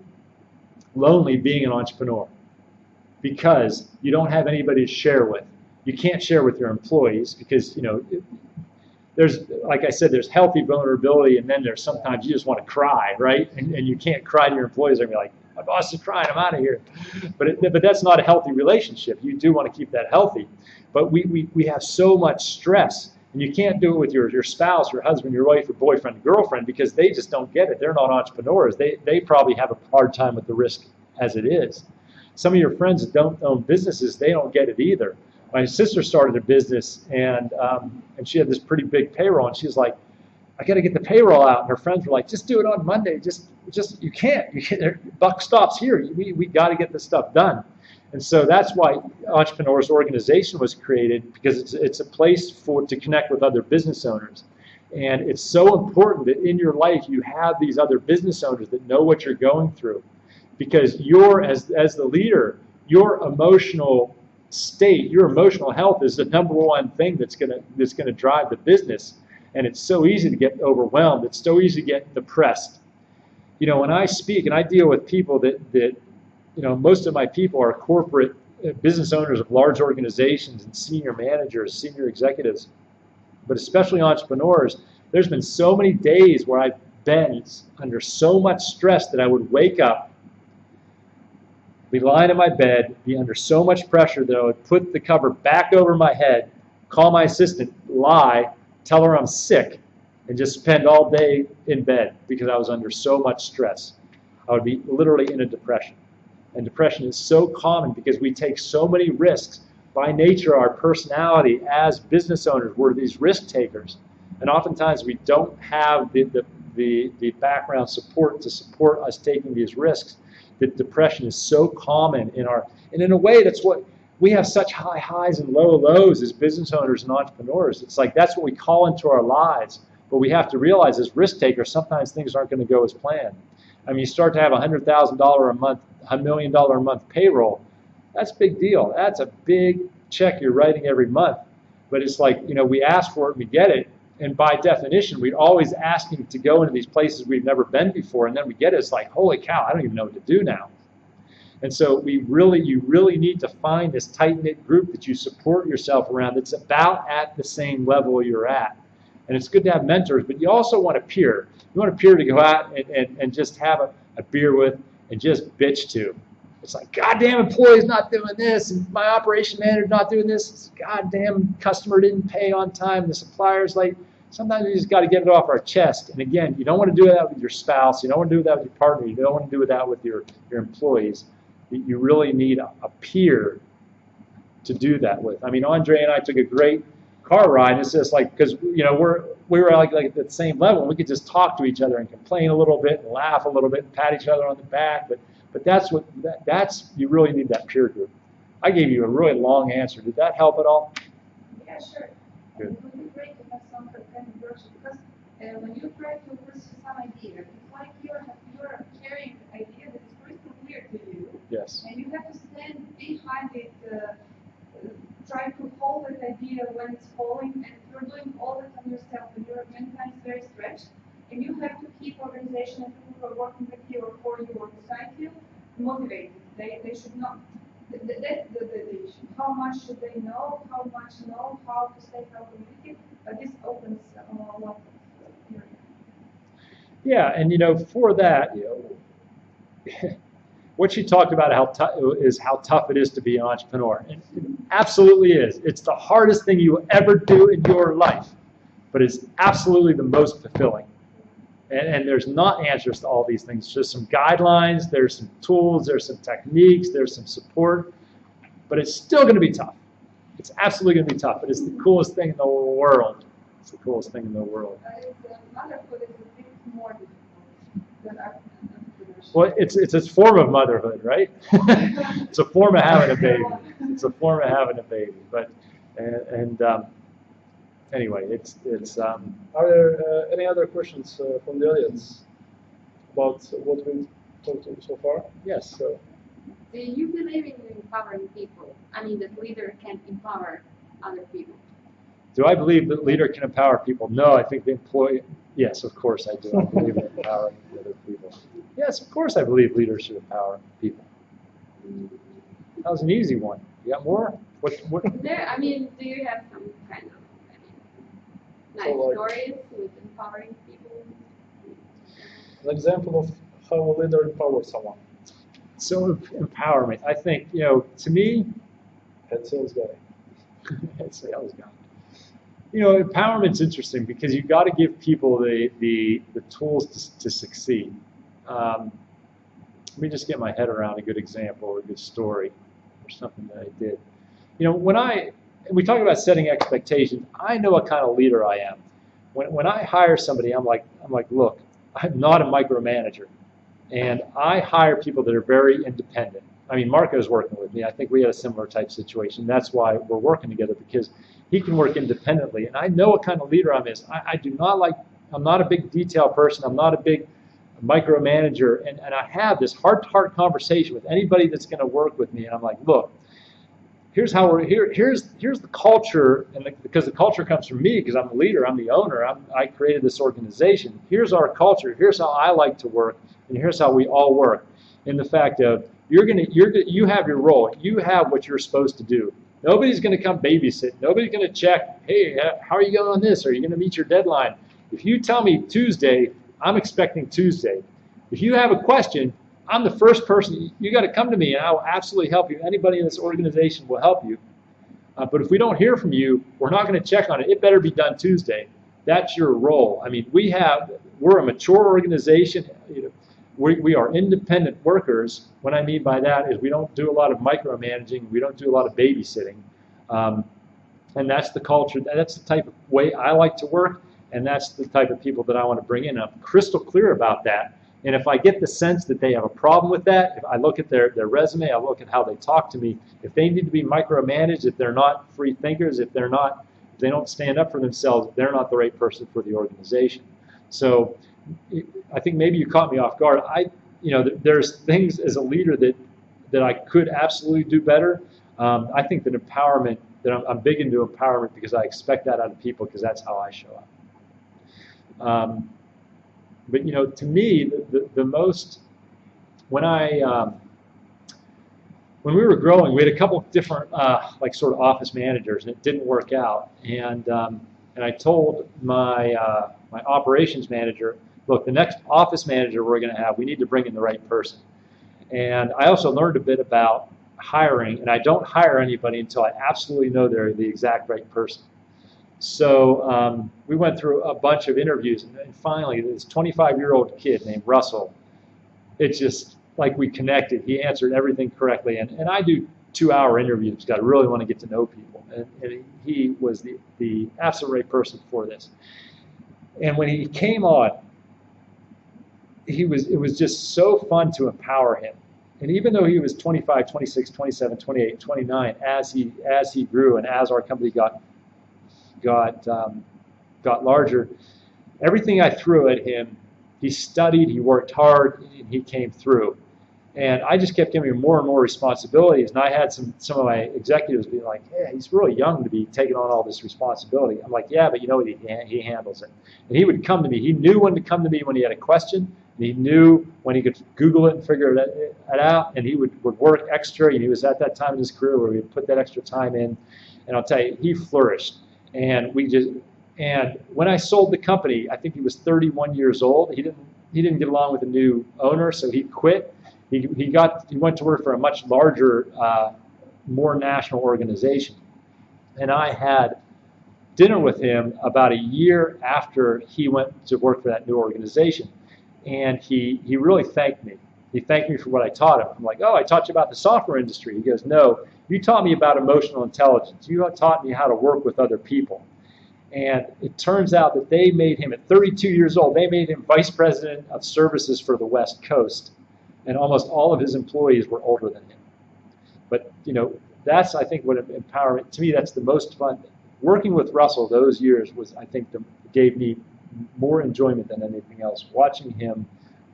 lonely being an entrepreneur because you don't have anybody to share with. You can't share with your employees because, there's, like I said, there's healthy vulnerability, and then there's sometimes you just want to cry, right? And you can't cry to your employees and be like, my boss is crying, I'm out of here. But that's not a healthy relationship. You do want to keep that healthy. But we have so much stress. And you can't do it with your spouse, your husband, your wife, your boyfriend, girlfriend, because they just don't get it. They're not entrepreneurs. They probably have a hard time with the risk as it is. Some of your friends that don't own businesses, they don't get it either. my sister started a business, and she had this pretty big payroll, and she was like, I got to get the payroll out. And her friends were like, just do it on Monday. Just you can't. Buck stops here. We got to get this stuff done. And so that's why Entrepreneurs Organization was created, because it's a place to connect with other business owners. And it's so important that in your life you have these other business owners that know what you're going through, because as the leader, your emotional state, your emotional health is the number one thing that's gonna drive the business. And it's so easy to get overwhelmed. It's so easy to get depressed. When I speak and I deal with people that most of my people are corporate business owners of large organizations and senior managers, senior executives, but especially entrepreneurs, there's been so many days where I've been under so much stress that I would wake up, be lying in my bed, be under so much pressure that I would put the cover back over my head, call my assistant, lie, tell her I'm sick, and just spend all day in bed because I was under so much stress. I would be literally in a depression. And depression is so common because we take so many risks. By nature, our personality as business owners, we're these risk takers. And oftentimes we don't have the background support to support us taking these risks. That depression is so common and in a way that's what we have, such high highs and low lows as business owners and entrepreneurs. It's like that's what we call into our lives. But we have to realize as risk takers, sometimes things aren't going to go as planned. I mean, you start to have $100,000 a month, $1 million a month payroll. That's a big deal. That's a big check you're writing every month. But it's like, we ask for it and we get it. And by definition, we're always asking to go into these places we've never been before. And then we get it. It's like, holy cow, I don't even know what to do now. And so you really need to find this tight-knit group that you support yourself around that's about at the same level you're at. And it's good to have mentors, but you also want a peer. You want a peer to go out and just have a beer with and just bitch to. It's like, goddamn employee's not doing this, and my operation manager's not doing this. It's goddamn customer didn't pay on time, the supplier's late. Sometimes we just got to get it off our chest. And again, you don't want to do that with your spouse. You don't want to do that with your partner. You don't want to do that with your employees. You really need a peer to do that with. I mean, Andre and I took a great car ride, and it's just like, because we were like at the same level, and we could just talk to each other and complain a little bit and laugh a little bit and pat each other on the back. But that's you really need that peer group. I gave you a really long answer. Did that help at all? Yeah, sure. Good. It would be great to have some kind of workshop, because when you try to pursue some idea, it's like you're carrying the idea that is crystal clear to you. Yes. And you have to stand behind it, try to hold that idea when it's falling, and you're doing all that on yourself, and you're many times very stretched, and you have to keep organization and people who are working with you or for you or beside you motivated. They should not. That's the issue. How much should they know? How to say, how to communicate? But this opens a lot of area. Yeah, and for that, what she talked about how tough it is to be an entrepreneur. And it absolutely is. It's the hardest thing you will ever do in your life, but it's absolutely the most fulfilling. And there's not answers to all these things. Just some guidelines, there's some tools, there's some techniques, there's some support, but it's still going to be tough. It's absolutely going to be tough, but it's the coolest thing in the world. It's the coolest thing in the world. Motherhood is a bit more difficult than entrepreneurship. Well, it's a form of motherhood, right? It's a form of having a baby. It's a form of having a baby. But anyway, it's. Are there any other questions from the audience about what we talked about so far? Yes. So, Do you believe in empowering people? I mean, that leader can empower other people. Do I believe that leader can empower people? No, I think the employee. Yes, of course I do. I believe in empowering other people. Yes, of course I believe leaders should empower people. That was an easy one. You got more? What? There, I mean, do you have some kind of nice stories with empowering people? an example of how a leader empowers someone. So empowerment, I think, to me, Head sales guy. head sales guy. Empowerment's interesting because you've got to give people the tools to succeed. Let me just get my head around a good example or a good story or something that I did. When I we talk about setting expectations. I know what kind of leader I am. When I hire somebody, I'm like, look, I'm not a micromanager, and I hire people that are very independent. I mean, Marco's working with me. I think we had a similar type situation. That's why we're working together, because he can work independently, and I know what kind of leader I'm is. I do not like. I'm not a big detail person. I'm not a big micromanager, and I have this heart-to-heart conversation with anybody that's going to work with me, and I'm like, look, here's how we're here. Here's the culture, and because the culture comes from me, because I'm the leader, I'm the owner. I created this organization. Here's our culture. Here's how I like to work, and here's how we all work. In the fact of you have your role. You have what you're supposed to do. Nobody's going to come babysit. Nobody's going to check. Hey, how are you going on this? Are you going to meet your deadline? If you tell me Tuesday, I'm expecting Tuesday. If you have a question, I'm the first person. You got to come to me, and I will absolutely help you. Anybody in this organization will help you. But if we don't hear from you, we're not going to check on it. It better be done Tuesday. That's your role. I mean, we're a mature organization. We are independent workers. What I mean by that is we don't do a lot of micromanaging. We don't do a lot of babysitting. And that's the culture. That's the type of way I like to work, and that's the type of people that I want to bring in. I'm crystal clear about that. And if I get the sense that they have a problem with that, if I look at their resume, I look at how they talk to me, if they need to be micromanaged, if they're not free thinkers, if they don't stand up for themselves, they're not the right person for the organization. So I think maybe you caught me off guard. There's things as a leader that I could absolutely do better. I think that empowerment, that I'm big into empowerment, because I expect that out of people, because that's how I show up. But to me, the most, when we were growing, we had a couple of different sort of office managers, and it didn't work out. And I told my operations manager, look, the next office manager we're going to have, we need to bring in the right person. And I also learned a bit about hiring, and I don't hire anybody until I absolutely know they're the exact right person. So we went through a bunch of interviews, and finally this 25-year-old kid named Russell, it's just like we connected. He answered everything correctly, and I do 2-hour interviews because I really want to get to know people, and he was the absolute right person for this. And when he came on, it was just so fun to empower him. And even though he was 25, 26, 27, 28, 29, as he grew and as our company got larger, everything I threw at him, he studied, he worked hard, and he came through. And I just kept giving him more and more responsibilities. And I had some of my executives being like, hey, he's really young to be taking on all this responsibility. I'm like, yeah, but you know what, he handles it. And he would come to me. He knew when to come to me when he had a question. And he knew when he could Google it and figure it out. And he would work extra. And he was at that time in his career where he would put that extra time in. And I'll tell you, he flourished. And when I sold the company, I think he was 31 years old. He didn't get along with the new owner, so he quit. He went to work for a much larger, more national organization. And I had dinner with him about a year after he went to work for that new organization. And he really thanked me. He thanked me for what I taught him. I'm like, oh, I taught you about the software industry. He goes, no, you taught me about emotional intelligence. You taught me how to work with other people. And it turns out that they made him, at 32 years old, they made him vice president of services for the West Coast. And almost all of his employees were older than him. But, that's, I think, what empowerment, to me, that's the most fun. Working with Russell those years was, I think, gave me more enjoyment than anything else. Watching him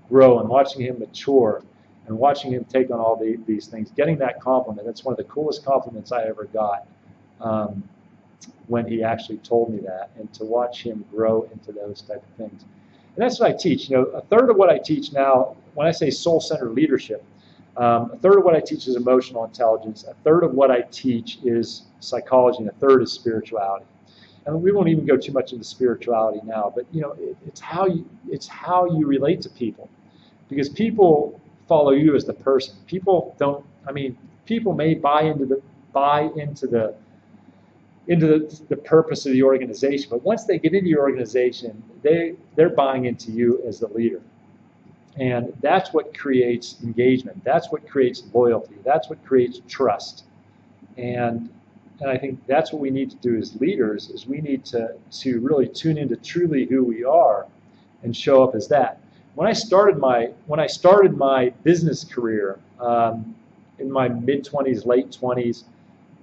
grow and watching him mature and watching him take on all these things. Getting that compliment, that's one of the coolest compliments I ever got when he actually told me that. And to watch him grow into those type of things. And that's what I teach. A third of what I teach now, when I say soul-centered leadership, a third of what I teach is emotional intelligence. A third of what I teach is psychology, and a third is spirituality. And we won't even go too much into spirituality now, but it's how you relate to people, because people follow you as the person. People don't. I mean, people may buy into the purpose of the organization, but once they get into your organization, they're buying into you as the leader. And that's what creates engagement. That's what creates loyalty. That's what creates trust. And and I think that's what we need to do as leaders, is we need to really tune into truly who we are and show up as that. When I started my business career in my mid-20s, late 20s,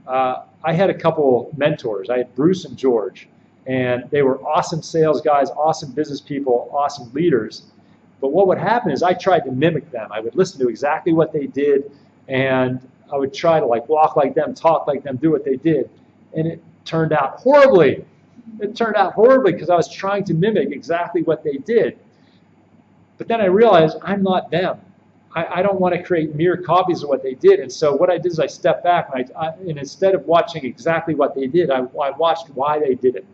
I had a couple mentors. I had Bruce and George, and they were awesome sales guys, awesome business people, awesome leaders. But what would happen is I tried to mimic them. I would listen to exactly what they did, and I would try to walk like them, talk like them, do what they did. And it turned out horribly. It turned out horribly because I was trying to mimic exactly what they did. But then I realized I'm not them. I don't want to create mere copies of what they did. And so what I did is I stepped back, and instead of watching exactly what they did, I watched why they did it.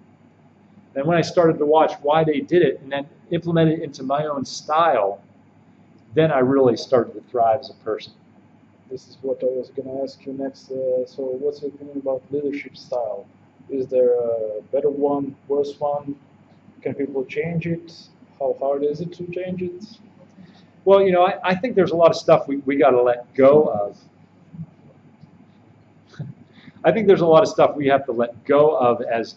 And when I started to watch why they did it and then implement it into my own style, then I really started to thrive as a person. This is what I was going to ask you next. So what's your opinion about leadership style? Is there a better one, worse one? Can people change it? How hard is it to change it? Well, I think there's a lot of stuff we got to let go of. I think there's a lot of stuff we have to let go of as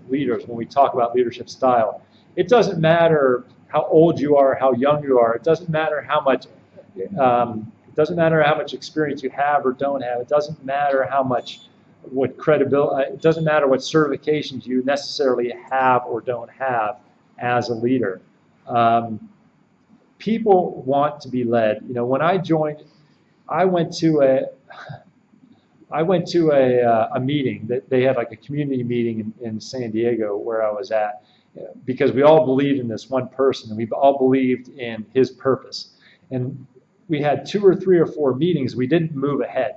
leaders when we talk about leadership style. It doesn't matter how old you are, how young you are. It doesn't matter how much. It doesn't matter how much experience you have or don't have. It doesn't matter what credibility. It doesn't matter what certifications you necessarily have or don't have as a leader. People want to be led. When I joined, I went to a meeting that they had, like a community meeting in San Diego where I was at, because we all believed in this one person and we all believed in his purpose. And we had 2 or 3 or 4 meetings. We didn't move ahead.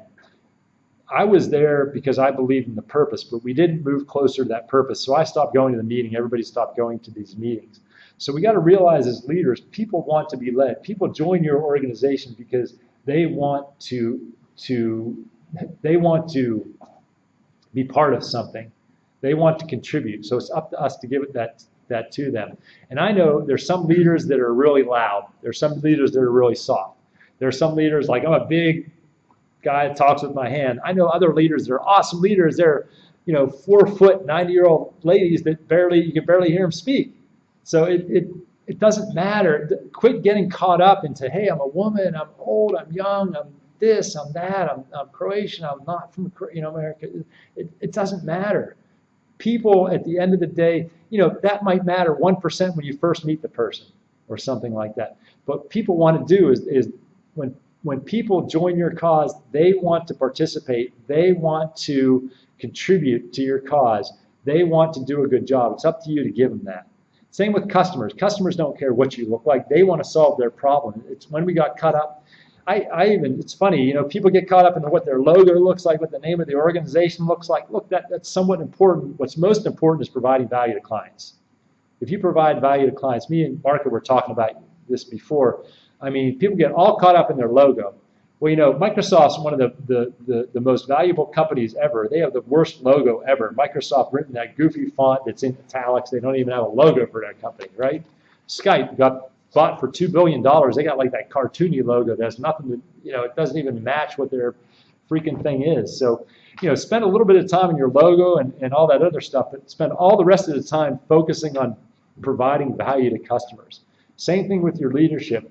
I was there because I believed in the purpose, but we didn't move closer to that purpose. So I stopped going to the meeting. Everybody stopped going to these meetings. So we got to realize as leaders, people want to be led. People join your organization because they want to be part of something. They want to contribute. So it's up to us to give it that to them. And I know there's some leaders that are really loud. There's some leaders that are really soft. There's some leaders, like, I'm a big guy that talks with my hand. I know other leaders that are awesome leaders. They're 4-foot, 90-year-old ladies that you can barely hear them speak. So it doesn't matter. Quit getting caught up into, hey, I'm a woman, I'm old, I'm young, I'm this, I'm that, I'm Croatian, I'm not from America. It doesn't matter. People, at the end of the day, that might matter 1% when you first meet the person or something like that. But people want to do is when people join your cause, they want to participate. They want to contribute to your cause. They want to do a good job. It's up to you to give them that. Same with customers. Customers don't care what you look like. They want to solve their problem. It's when we got caught up. It's funny, people get caught up in what their logo looks like, what the name of the organization looks like. Look, that's somewhat important. What's most important is providing value to clients. If you provide value to clients, me and Marco were talking about this before. People get all caught up in their logo. Well, Microsoft's one of the most valuable companies ever. They have the worst logo ever. Microsoft written that goofy font that's in italics. They don't even have a logo for their company, right? Skype got bought for $2 billion. They got like that cartoony logo. There's nothing to, it doesn't even match what their freaking thing is. So, spend a little bit of time on your logo and all that other stuff, but spend all the rest of the time focusing on providing value to customers. Same thing with your leadership.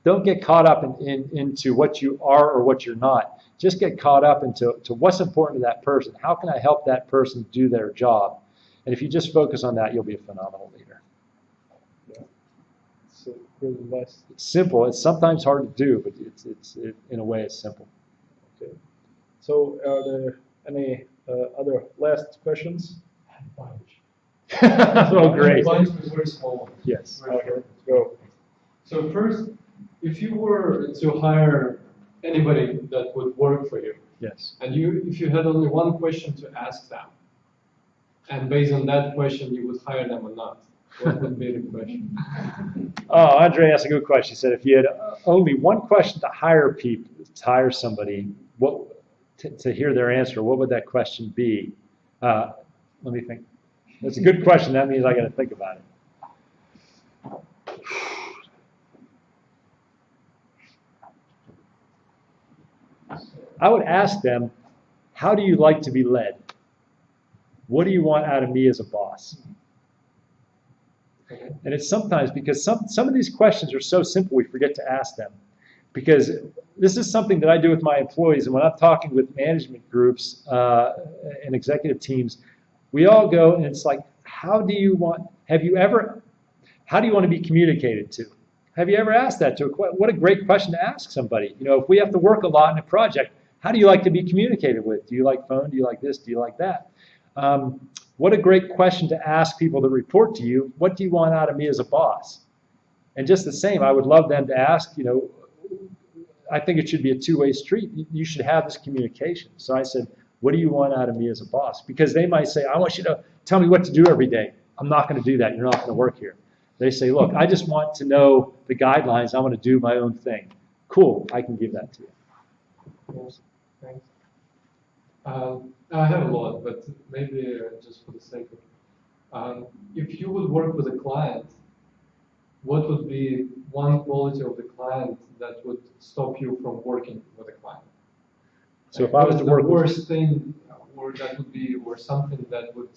Don't get caught up into what you are or what you're not. Just get caught up into what's important to that person. How can I help that person do their job? And if you just focus on that, you'll be a phenomenal leader. Yeah. It's really nice. It's simple. It's sometimes hard to do, but it's in a way it's simple. Okay. So are there any other last questions? Oh, great. Bunch was very small. Yes. Okay, let's go. So first, if you were to hire anybody that would work for you, Yes. and if you had only one question to ask them, and based on that question you would hire them or not, what would be the question? Oh, Andre asked a good question. He said, if you had only one question to hire somebody, to hear their answer, what would that question be? Let me think. That's a good question. That means I got to think about it. I would ask them, how do you like to be led? What do you want out of me as a boss? And it's sometimes because some of these questions are so simple we forget to ask them. Because this is something that I do with my employees, and when I'm talking with management groups and executive teams, we all go and it's like, how do you want to be communicated to? Have you ever asked that what a great question to ask somebody. You know, if we have to work a lot in a project, how do you like to be communicated with? Do you like phone? Do you like this? Do you like that? What a great question to ask people that report to you. What do you want out of me as a boss? And just the same, I would love them to ask, you know, I think it should be a two-way street. You should have this communication. So I said, what do you want out of me as a boss? Because they might say, I want you to tell me what to do every day. I'm not going to do that. You're not going to work here. They say, look, I just want to know the guidelines. I want to do my own thing. Cool, I can give that to you. Yes, thanks. I have a lot, but maybe just for the sake of if you would work with a client, what would be one quality of the client that would stop you from working with a client? So if I was to work the worst thing, or that would be, or something that would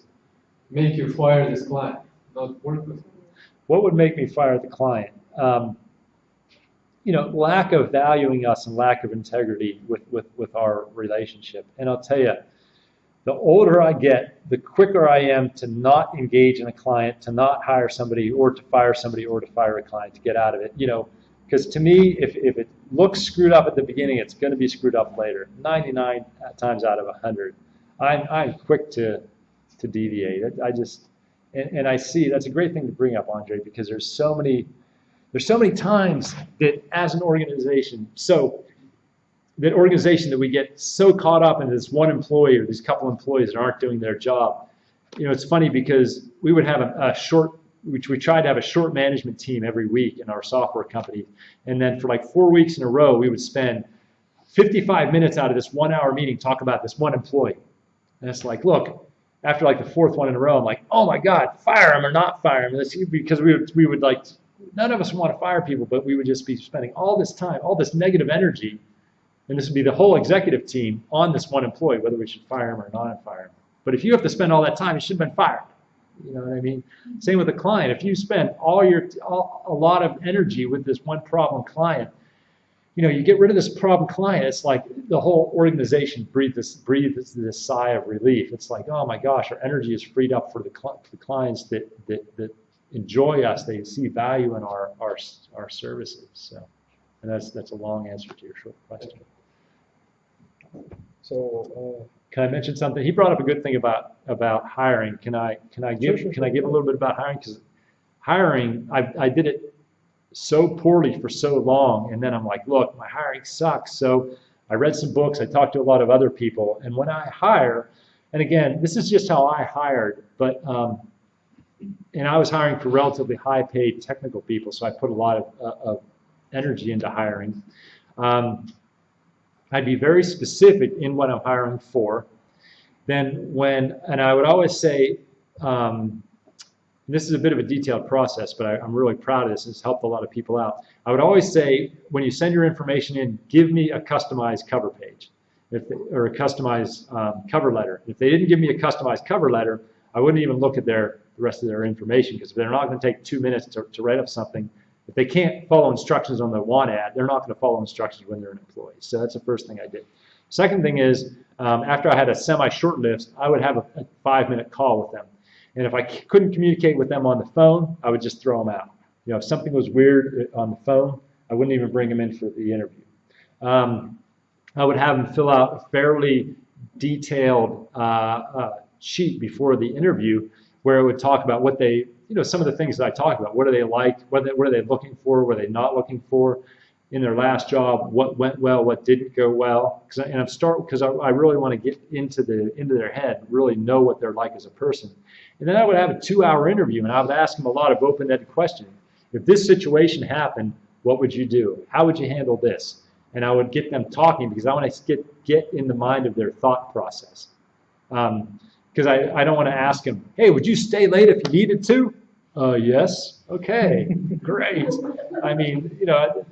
make you fire this client, not work with him? What would make me fire the client? You know, lack of valuing us and lack of integrity with our relationship. And I'll tell you, the older I get, the quicker I am to not engage in a client, to not hire somebody, or to fire somebody, or to fire a client, to get out of it. You know, because to me, if it looks screwed up at the beginning, it's going to be screwed up later. 99 times out of 100, I'm quick to deviate. And I see that's a great thing to bring up, Andre, because there's so many times that as an organization, that we get so caught up in this one employee or these couple employees that aren't doing their job. You know, it's funny because we would have which we tried to have a short management team every week in our software company. And then for like 4 weeks in a row, we would spend 55 minutes out of this 1 hour meeting talk about this one employee. And it's like, look, after like the fourth one in a row, I'm like, oh my God, fire him or not fire him. Because we would like, none of us want to fire people, but we would just be spending all this time, all this negative energy, and this would be the whole executive team on this one employee, whether we should fire him or not fire him. But if you have to spend all that time, you should have been fired. You know what I mean? Same with a client. If you spend a lot of energy with this one problem client, you know, you get rid of this problem client, it's like the whole organization breathes this sigh of relief. It's like, oh my gosh, our energy is freed up for the clients that enjoy us. They see value in our services. So, and that's a long answer to your short question. So can I mention something? He brought up a good thing about hiring. Can I give a little bit about hiring? Because hiring, I did it so poorly for so long, and then I'm like, look, my hiring sucks. So I read some books. I talked to a lot of other people, and when I hire, and again, this is just how I hired, but and I was hiring for relatively high-paid technical people, so I put a lot of energy into hiring. I'd be very specific in what I'm hiring for. And I would always say, this is a bit of a detailed process, but I'm really proud of this. It's helped a lot of people out. I would always say, when you send your information in, give me a customized cover page or a customized cover letter. If they didn't give me a customized cover letter, I wouldn't even look at the rest of their information, because if they're not going to take 2 minutes to write up something, if they can't follow instructions on the want ad, they're not going to follow instructions when they're an employee. So that's the first thing I did. Second thing is, after I had a semi-short list, I would have a 5-minute call with them. And if I couldn't communicate with them on the phone, I would just throw them out. You know, if something was weird on the phone, I wouldn't even bring them in for the interview. I would have them fill out a fairly detailed sheet before the interview, where it would talk about what they, you know, some of the things that I talked about. What do they like? What are they looking for? What are they not looking for in their last job? What went well? What didn't go well? Because I really want to get into their head, really know what they're like as a person. And then I would have a 2-hour interview, and I would ask them a lot of open-ended questions. If this situation happened, what would you do? How would you handle this? And I would get them talking, because I want to get in the mind of their thought process. Because I don't want to ask them, hey, would you stay late if you needed to? Yes. Okay, great. I mean, you know,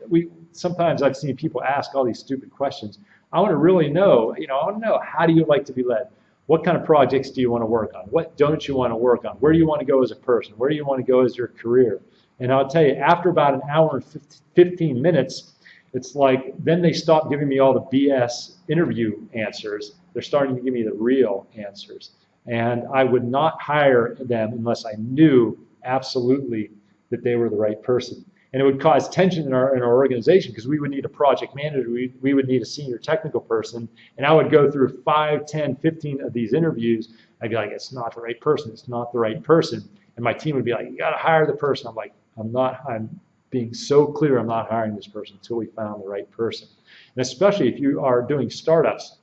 sometimes I've seen people ask all these stupid questions. I want to really know, I want to know, how do you like to be led? What kind of projects do you want to work on? What don't you want to work on? Where do you want to go as a person? Where do you want to go as your career? And I'll tell you, after about an hour and 15 minutes, it's like, then they stop giving me all the BS interview answers. They're starting to give me the real answers. And I would not hire them unless I knew absolutely that they were the right person. And it would cause tension in our organization, because we would need a project manager, we would need a senior technical person, and I would go through 5, 10, 15 of these interviews. I'd be like, it's not the right person, it's not the right person. And my team would be like, you gotta hire the person. I'm like, I'm being so clear, I'm not hiring this person until we found the right person. And especially if you are doing startups,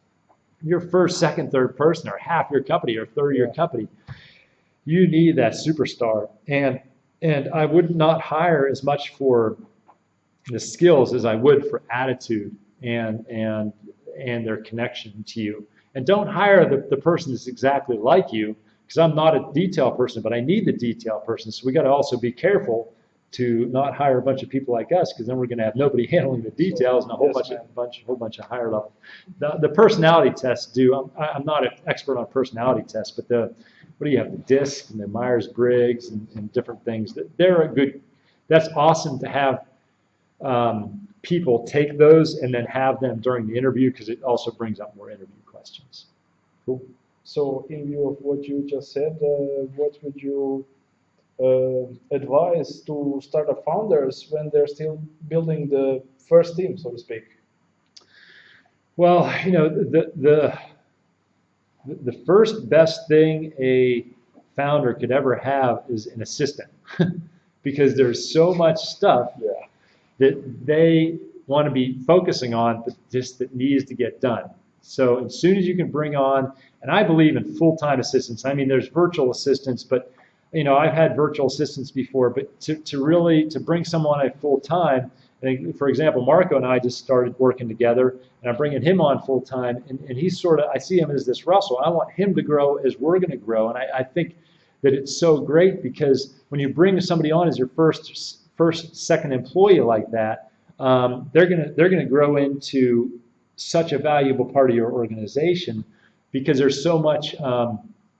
your first, second, third person, or half your company, or a third of your company, you need that superstar. And I would not hire as much for the skills as I would for attitude and their connection to you. And don't hire the person that's exactly like you, because I'm not a detail person, but I need the detail person. So we got to also be careful to not hire a bunch of people like us, because then we're going to have nobody handling the details and a whole bunch of higher level. The personality tests do. I'm not an expert on personality tests, but what do you have? The DISC and the Myers-Briggs and different things. They're a good. That's awesome to have people take those and then have them during the interview, because it also brings up more interview questions. Cool. So in view of what you just said, what would you advise to startup founders when they're still building the first team, so to speak? Well, the first best thing a founder could ever have is an assistant, because there's so much stuff that they want to be focusing on, but just that needs to get done. So as soon as you can bring on, and I believe in full-time assistants. I mean, there's virtual assistants, but I've had virtual assistants before, but to bring someone on full-time, for example, Marco and I just started working together, and I'm bringing him on full-time, and he's I see him as this Russell. I want him to grow as we're going to grow, and I think that it's so great, because when you bring somebody on as your second employee like that, they're gonna grow into such a valuable part of your organization, because there's so much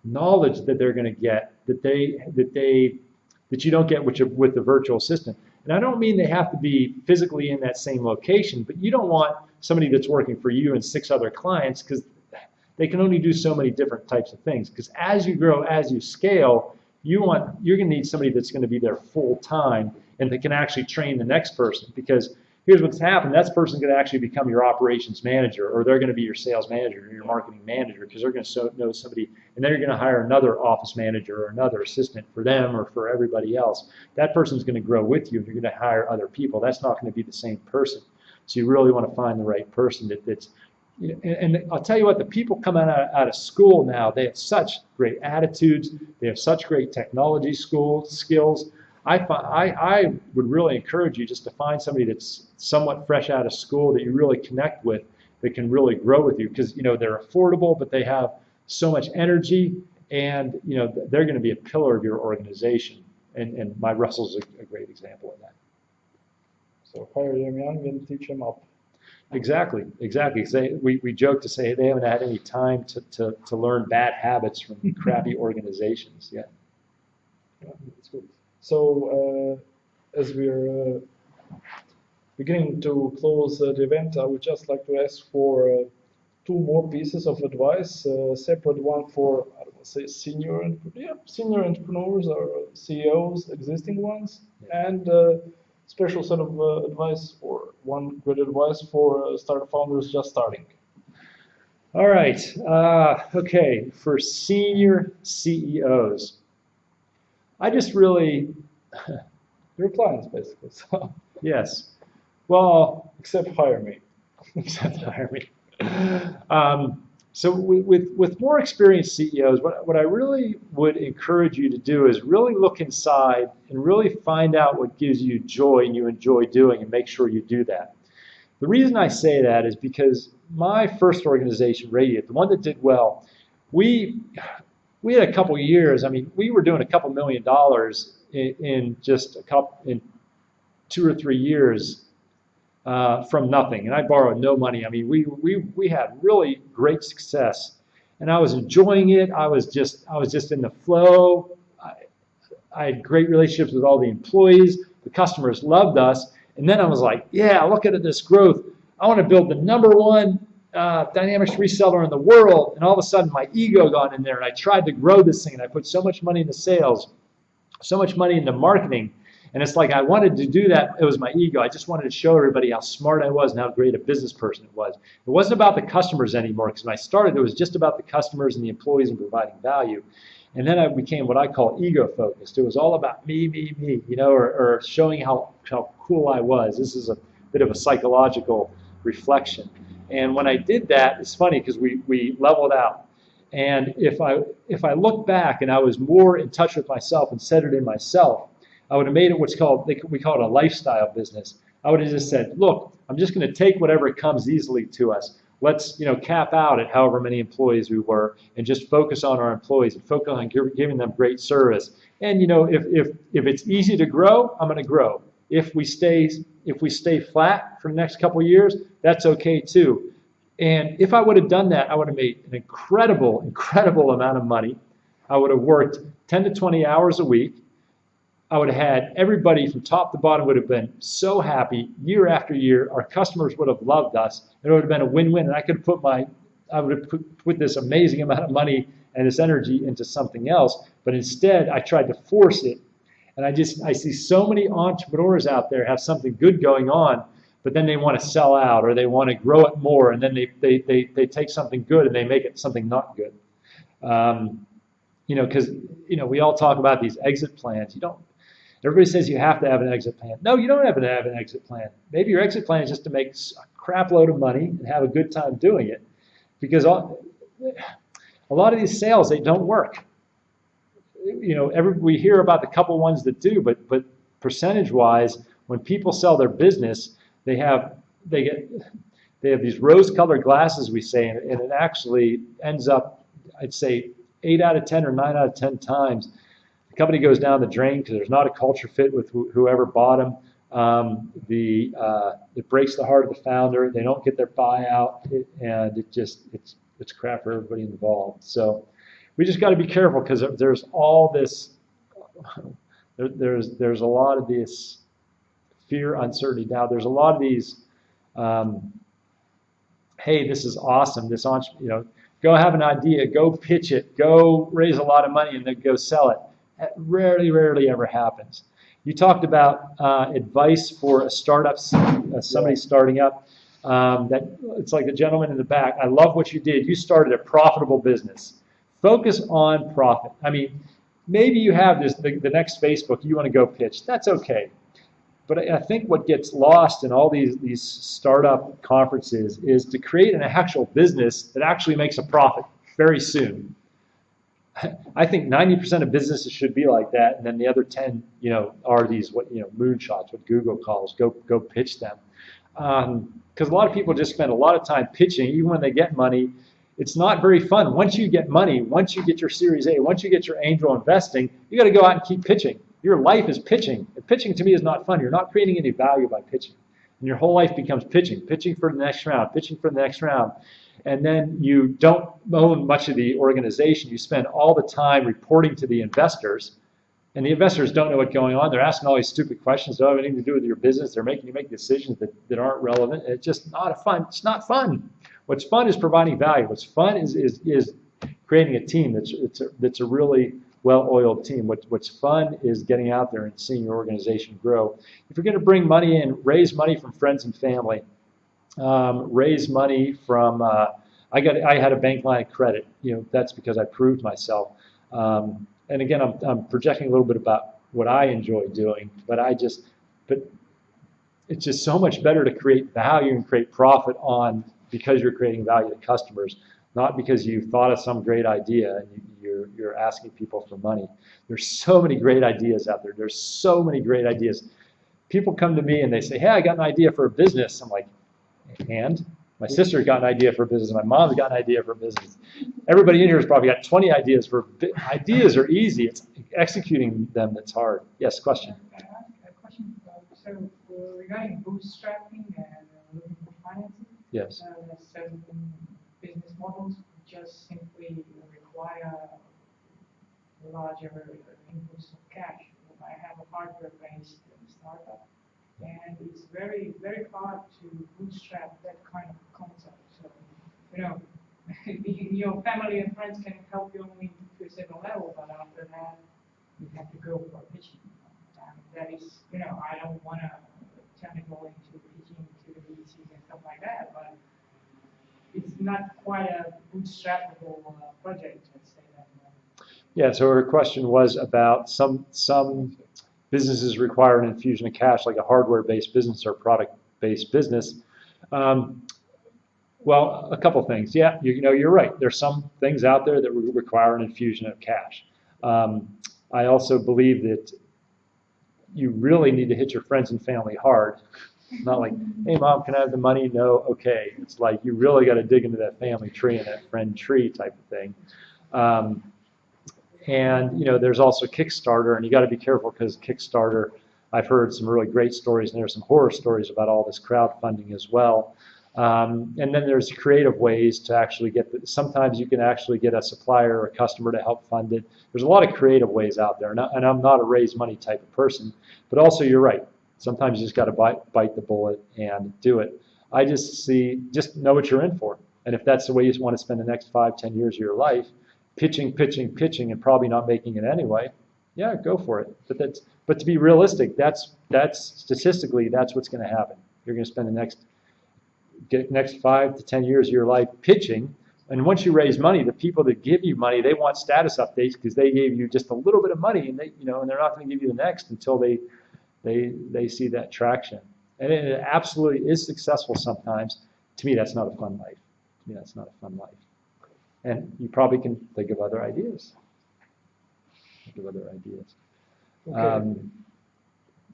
knowledge that they're going to get that you don't get with the virtual assistant. And I don't mean they have to be physically in that same location, but you don't want somebody that's working for you and 6 other clients, because they can only do so many different types of things. Because as you grow, as you scale, you're going to need somebody that's going to be there full time and that can actually train the next person. Because here's what's happened: that person's going to actually become your operations manager, or they're going to be your sales manager or your marketing manager, because they're going to know somebody, and then you're going to hire another office manager or another assistant for them or for everybody else. That person's going to grow with you, and you're going to hire other people. That's not going to be the same person. So you really want to find the right person that's. And I'll tell you what, the people coming out of school now, they have such great attitudes, they have such great technology skills. I would really encourage you just to find somebody that's somewhat fresh out of school that you really connect with, that can really grow with you, because they're affordable, but they have so much energy, and they're going to be a pillar of your organization. And my Russell's a great example of that. So hire them young and teach them up. Exactly. We joke to say they haven't had any time to learn bad habits from crappy organizations yet. Yeah, that's good. So as we're beginning to close the event, I would just like to ask for 2 more pieces of advice. Separate one for, I don't want to say senior entrepreneurs or CEOs, existing ones, and special set of advice, or one good advice for startup founders just starting. All right. Okay. For senior CEOs, I just really... Your clients, basically. So. Yes. Well, except hire me. Except hire me. So with more experienced CEOs, what I really would encourage you to do is really look inside and really find out what gives you joy and you enjoy doing, and make sure you do that. The reason I say that is because my first organization, Radiant, the one that did well, we had a couple of years. I mean, we were doing a couple $1 million in 2 or 3 years from nothing, and I borrowed no money. I mean, we had really great success, and I was enjoying it. I was just in the flow. I had great relationships with all the employees. The customers loved us, and then I was like, yeah, look at this growth. I want to build the #1 Dynamics reseller in the world, and all of a sudden my ego got in there, and I tried to grow this thing, and I put so much money into sales, so much money into marketing, and it's like I wanted to do that. It was my ego. I just wanted to show everybody how smart I was and how great a business person it was. It wasn't about the customers anymore, because when I started, it was just about the customers and the employees and providing value. And then I became what I call ego-focused. It was all about me, you know, or showing how cool I was. This is a bit of a psychological reflection. And when I did that, it's funny because we leveled out. And if I look back and I was more in touch with myself and centered in myself, I would have made it we call it a lifestyle business. I would have just said, look, I'm just going to take whatever comes easily to us. Let's cap out at however many employees we were, and just focus on our employees and focus on giving them great service. And if it's easy to grow, I'm going to grow. If we stay flat for the next couple of years, that's okay too. And if I would have done that, I would have made an incredible amount of money. I would have worked 10 to 20 hours a week. I would have had everybody from top to bottom would have been so happy year after year. Our customers would have loved us. It would have been a win-win, and I would have put this amazing amount of money and this energy into something else. But instead, I tried to force it. And I see so many entrepreneurs out there have something good going on, but then they want to sell out, or they want to grow it more, and then they take something good and they make it something not good. Because we all talk about these exit plans. Everybody says you have to have an exit plan. No, you don't have to have an exit plan. Maybe your exit plan is just to make a crap load of money and have a good time doing it. Because a lot of these sales, they don't work. We hear about the couple ones that do, but percentage-wise, when people sell their business, they have these rose-colored glasses, we say, and it actually ends up, I'd say, 8 out of 10 or 9 out of 10 times, the company goes down the drain because there's not a culture fit with whoever bought them. It breaks the heart of the founder. They don't get their buyout, and it's crap for everybody involved. So we just got to be careful, because there's all this. There's a lot of this fear, uncertainty, doubt. There's a lot of these. Hey, this is awesome. Go have an idea, go pitch it, go raise a lot of money, and then go sell it. That rarely ever happens. You talked about advice for a startup, somebody starting up. That it's like the gentleman in the back. I love what you did. You started a profitable business. Focus on profit. I mean, maybe you have the next Facebook you want to go pitch. That's okay. But I think what gets lost in all these startup conferences is to create an actual business that actually makes a profit very soon. I think 90% of businesses should be like that, and then the other 10, are these moonshots, what Google calls. Go pitch them, because a lot of people just spend a lot of time pitching, even when they get money. It's not very fun. Once you get money, once you get your Series A, once you get your angel investing, you got to go out and keep pitching. Your life is pitching. And pitching to me is not fun. You're not creating any value by pitching, and your whole life becomes pitching for the next round, pitching for the next round. And then you don't own much of the organization. You spend all the time reporting to the investors, and the investors don't know what's going on. They're asking all these stupid questions that don't have anything to do with your business. They're making you make decisions that aren't relevant. It's just not fun. It's not fun. What's fun is providing value. What's fun is creating a team that's a really well-oiled team. What's fun is getting out there and seeing your organization grow. If you're going to bring money in, raise money from friends and family. Raise money from. I had a bank line of credit. That's because I proved myself. And again, I'm projecting a little bit about what I enjoy doing, but it's just so much better to create value and create profit because you're creating value to customers, not because you thought of some great idea and you're asking people for money. There's so many great ideas out there. There's so many great ideas. People come to me and they say, "Hey, I got an idea for a business." I'm like, and my sister got an idea for a business. My mom's got an idea for a business. Everybody in here has probably got 20 ideas for. Ideas are easy. It's executing them that's hard. Yes, question. I ask a question. So regarding bootstrapping and Yes. Certain business models just simply require larger inputs of cash. I have a hardware-based startup, and it's very, very hard to bootstrap that kind of concept. So, you know, your family and friends can help you only to a certain level, but after that, you have to go for pitching. And that is, you know, I don't want to turn it all into pitching to the VCs and stuff like that, but it's not quite a bootstrapable project, let's say that. Yeah, so her question was about some businesses require an infusion of cash, like a hardware-based business or product-based business. Well, a couple things. Yeah, you know, you're right. There's some things out there that require an infusion of cash. I also believe that you really need to hit your friends and family hard. Not like, hey, Mom, can I have the money? No, okay. It's like you really got to dig into that family tree and that friend tree type of thing. And, you know, there's also Kickstarter, and you got to be careful because Kickstarter, I've heard some really great stories, and there's some horror stories about all this crowdfunding as well. And then there's creative ways to actually get, sometimes you can actually get a supplier or a customer to help fund it. There's a lot of creative ways out there, and I'm not a raise money type of person, but also you're right. Sometimes you just got to bite the bullet and do it. I just know what you're in for. And if that's the way you want to spend the next 5-10 years of your life, pitching, and probably not making it anyway, yeah, go for it. But to be realistic, that's statistically, that's what's going to happen. You're going to spend the next 5 to 10 years of your life pitching. And once you raise money, the people that give you money, they want status updates because they gave you just a little bit of money, and and they're not going to give you the next until they see that traction. And it absolutely is successful sometimes. To me, that's not a fun life. And you probably can think of other ideas. Okay. There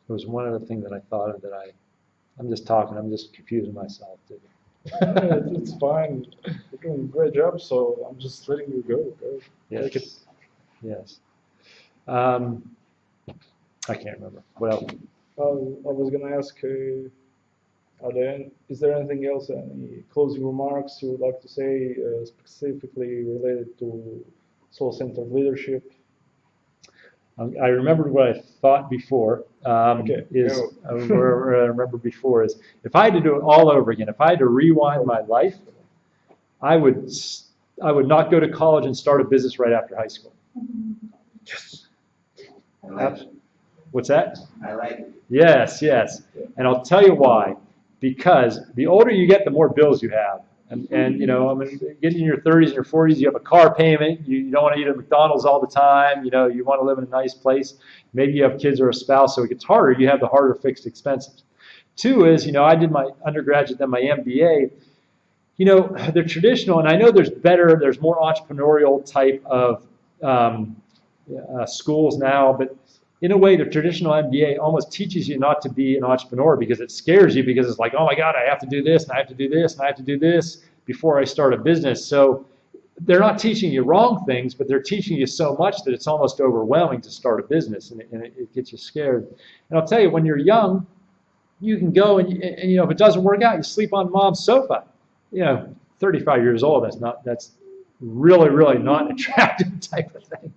was one other thing that I thought of that I'm just talking, I'm just confusing myself. It's fine. You're doing a great job, so I'm just letting you go. Yes. Yes. I can't remember. What else? I was going to ask, is there anything else, any closing remarks you would like to say specifically related to soul-centered leadership? I remembered what I thought before. Okay. I remember before is if I had to do it all over again, if I had to rewind my life, I would not go to college and start a business right after high school. Yes. What's that? I like it. Yes. And I'll tell you why. Because the older you get, the more bills you have. And getting in your 30s and your 40s, you have a car payment. You don't want to eat at McDonald's all the time. You want to live in a nice place. Maybe you have kids or a spouse, so it gets harder. You have the harder fixed expenses. 2 is, I did my undergraduate, then my M.B.A. They're traditional, and I know there's more entrepreneurial type of schools now, but in a way, the traditional MBA almost teaches you not to be an entrepreneur because it scares you because it's like, oh my God, I have to do this, and I have to do this, and I have to do this before I start a business. So they're not teaching you wrong things, but they're teaching you so much that it's almost overwhelming to start a business, and it gets you scared. And I'll tell you, when you're young, you can go and if it doesn't work out, you sleep on mom's sofa. 35 years old, that's really, really not an attractive type of thing.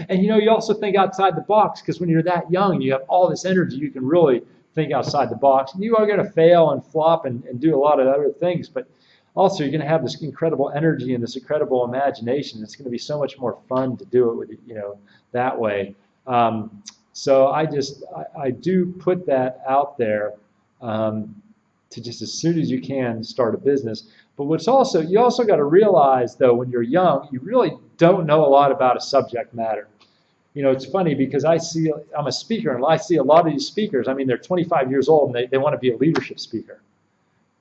And you also think outside the box because when you're that young and you have all this energy, you can really think outside the box. And you are going to fail and flop and do a lot of other things, but also you're going to have this incredible energy and this incredible imagination. It's going to be so much more fun to do it with that way. So I do put that out there to just as soon as you can start a business. But you also got to realize though when you're young, you really don't know a lot about a subject matter. It's funny because I'm a speaker and I see a lot of these speakers. I mean, they're 25 years old and they want to be a leadership speaker.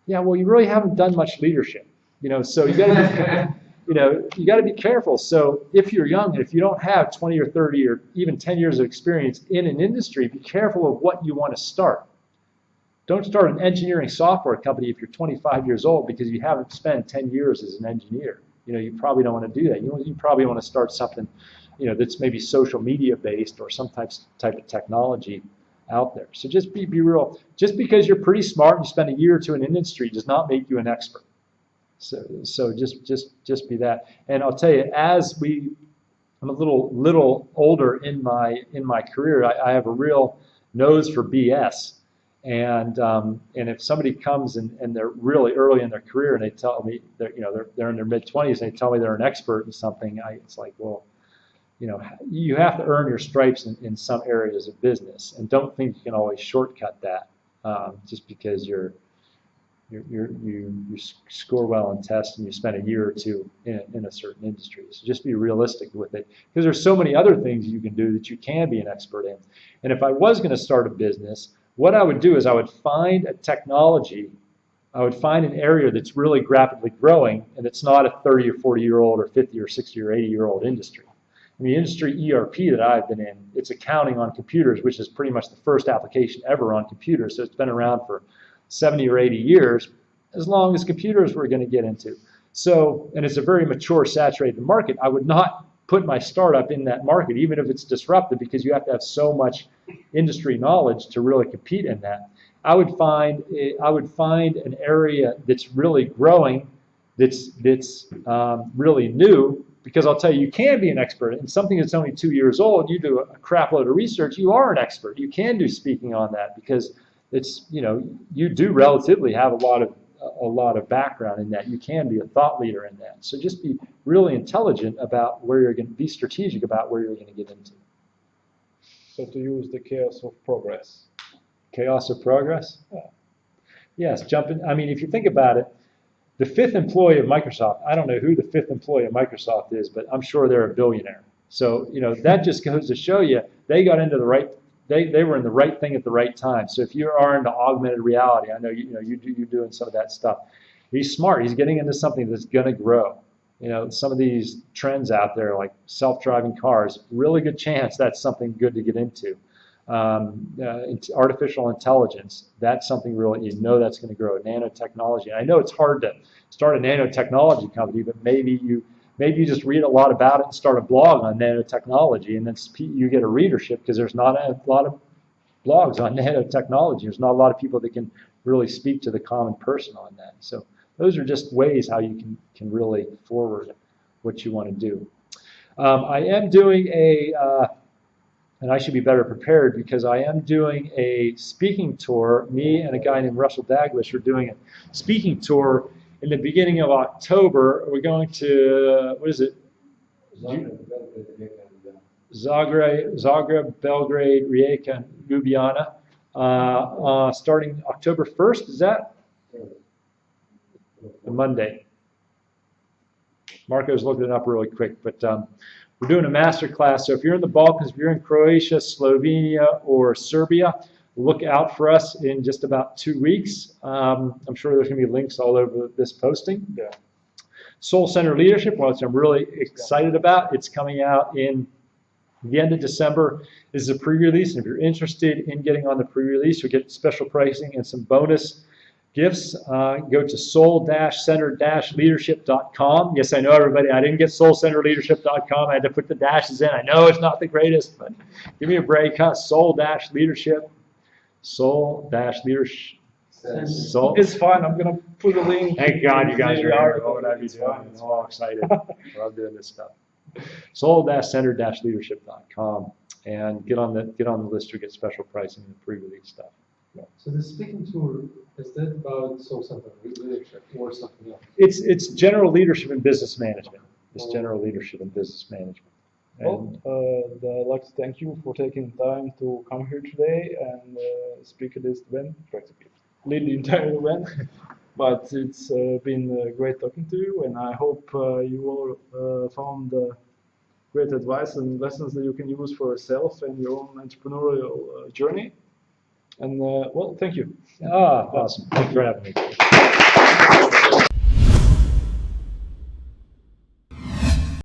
Yeah, well, you really haven't done much leadership. So you got to be careful. So if you're young and if you don't have 20 or 30 or even 10 years of experience in an industry, be careful of what you want to start. Don't start an engineering software company if you're 25 years old because you haven't spent 10 years as an engineer. You probably don't want to do that. You probably want to start something, that's maybe social media based or some type of technology. out there. So just be real. Just because you're pretty smart and you spend a year or two in an industry does not make you an expert. So just be that. And I'll tell you, I'm a little older in my career, I have a real nose for BS. And if somebody comes and they're really early in their career and they tell me they're in their mid-20s and they tell me they're an expert in something, it's like, well, you have to earn your stripes in some areas of business, and don't think you can always shortcut that just because you score well in tests and you spend a year or two in a certain industry. So just be realistic with it, because there's so many other things you can do that you can be an expert in. And if I was going to start a business, what I would do is I would find a technology, I would find an area that's really rapidly growing, and it's not a 30 or 40-year-old or 50 or 60 or 80-year-old industry. In the industry ERP that I've been in, it's accounting on computers, which is pretty much the first application ever on computers. So it's been around for 70 or 80 years, as long as computers we're going to get into. So, and it's a very mature, saturated market. I would not put my startup in that market, even if it's disruptive, because you have to have so much industry knowledge to really compete in that. I would find an area that's really growing, that's really new, because I'll tell you, you can be an expert in something that's only 2 years old. You do a crap load of research, you are an expert. You can do speaking on that because it's, you do relatively have a lot of background in that. You can be a thought leader in that. So just be really intelligent about where you're going to be, strategic about where you're going to get into. So to use the chaos of progress. Chaos of progress? Yeah. Yes, jump in. I mean, if you think about it, the 5th employee of Microsoft, I don't know who the 5th employee of Microsoft is, but I'm sure they're a billionaire. So, that just goes to show you they got into the right, they were in the right thing at the right time. So if you are into augmented reality, I know you're doing some of that stuff. He's smart. He's getting into something that's going to grow. Some of these trends out there, like self-driving cars, really good chance that's something good to get into. Artificial intelligence, that's something really, that's going to grow. Nanotechnology. I know it's hard to start a nanotechnology company, but maybe you just read a lot about it and start a blog on nanotechnology, and then you get a readership, because there's not a lot of blogs on nanotechnology. There's not a lot of people that can really speak to the common person on that. So those are just ways how you can really forward what you want to do. I am doing and I should be better prepared, because I am doing a speaking tour. Me and a guy named Russell Daglish are doing a speaking tour in the beginning of October. We're going to, what is it? Zagreb, Belgrade, Rijeka, and Ljubljana. Starting October 1st, is that? A Monday. Marco's looking it up really quick, but we're doing a master class. So if you're in the Balkans, if you're in Croatia, Slovenia, or Serbia, look out for us in just about 2 weeks. I'm sure there's going to be links all over this posting. Yeah. Soul Center Leadership, which I'm really excited about. It's coming out in the end of December. This is a pre-release, and if you're interested in getting on the pre-release, you'll get special pricing and some bonus gifts. Go to soul-center-leadership.com. Yes, I know, everybody, I didn't get soulcenterleadership.com. I had to put the dashes in. I know it's not the greatest, but give me a break, huh? Soul-leadership. Soul-leadership. Soul. It's fine. I'm going to put a link. Thank God you guys are here. What would I be doing? I'm all excited. I love doing this stuff. Soul-center-leadership.com, and get on the list to get special pricing and pre-release stuff. Yeah. So the speaking tour, is that about Soul Center Leadership or something else? It's general leadership and business management. It's general leadership and business management. Well, I'd like to thank you for taking time to come here today and speak at this event, practically lead the entire event. But it's been great talking to you, and I hope you all found great advice and lessons that you can use for yourself and your own entrepreneurial journey. And well, thank you. Awesome. Thank you for having me.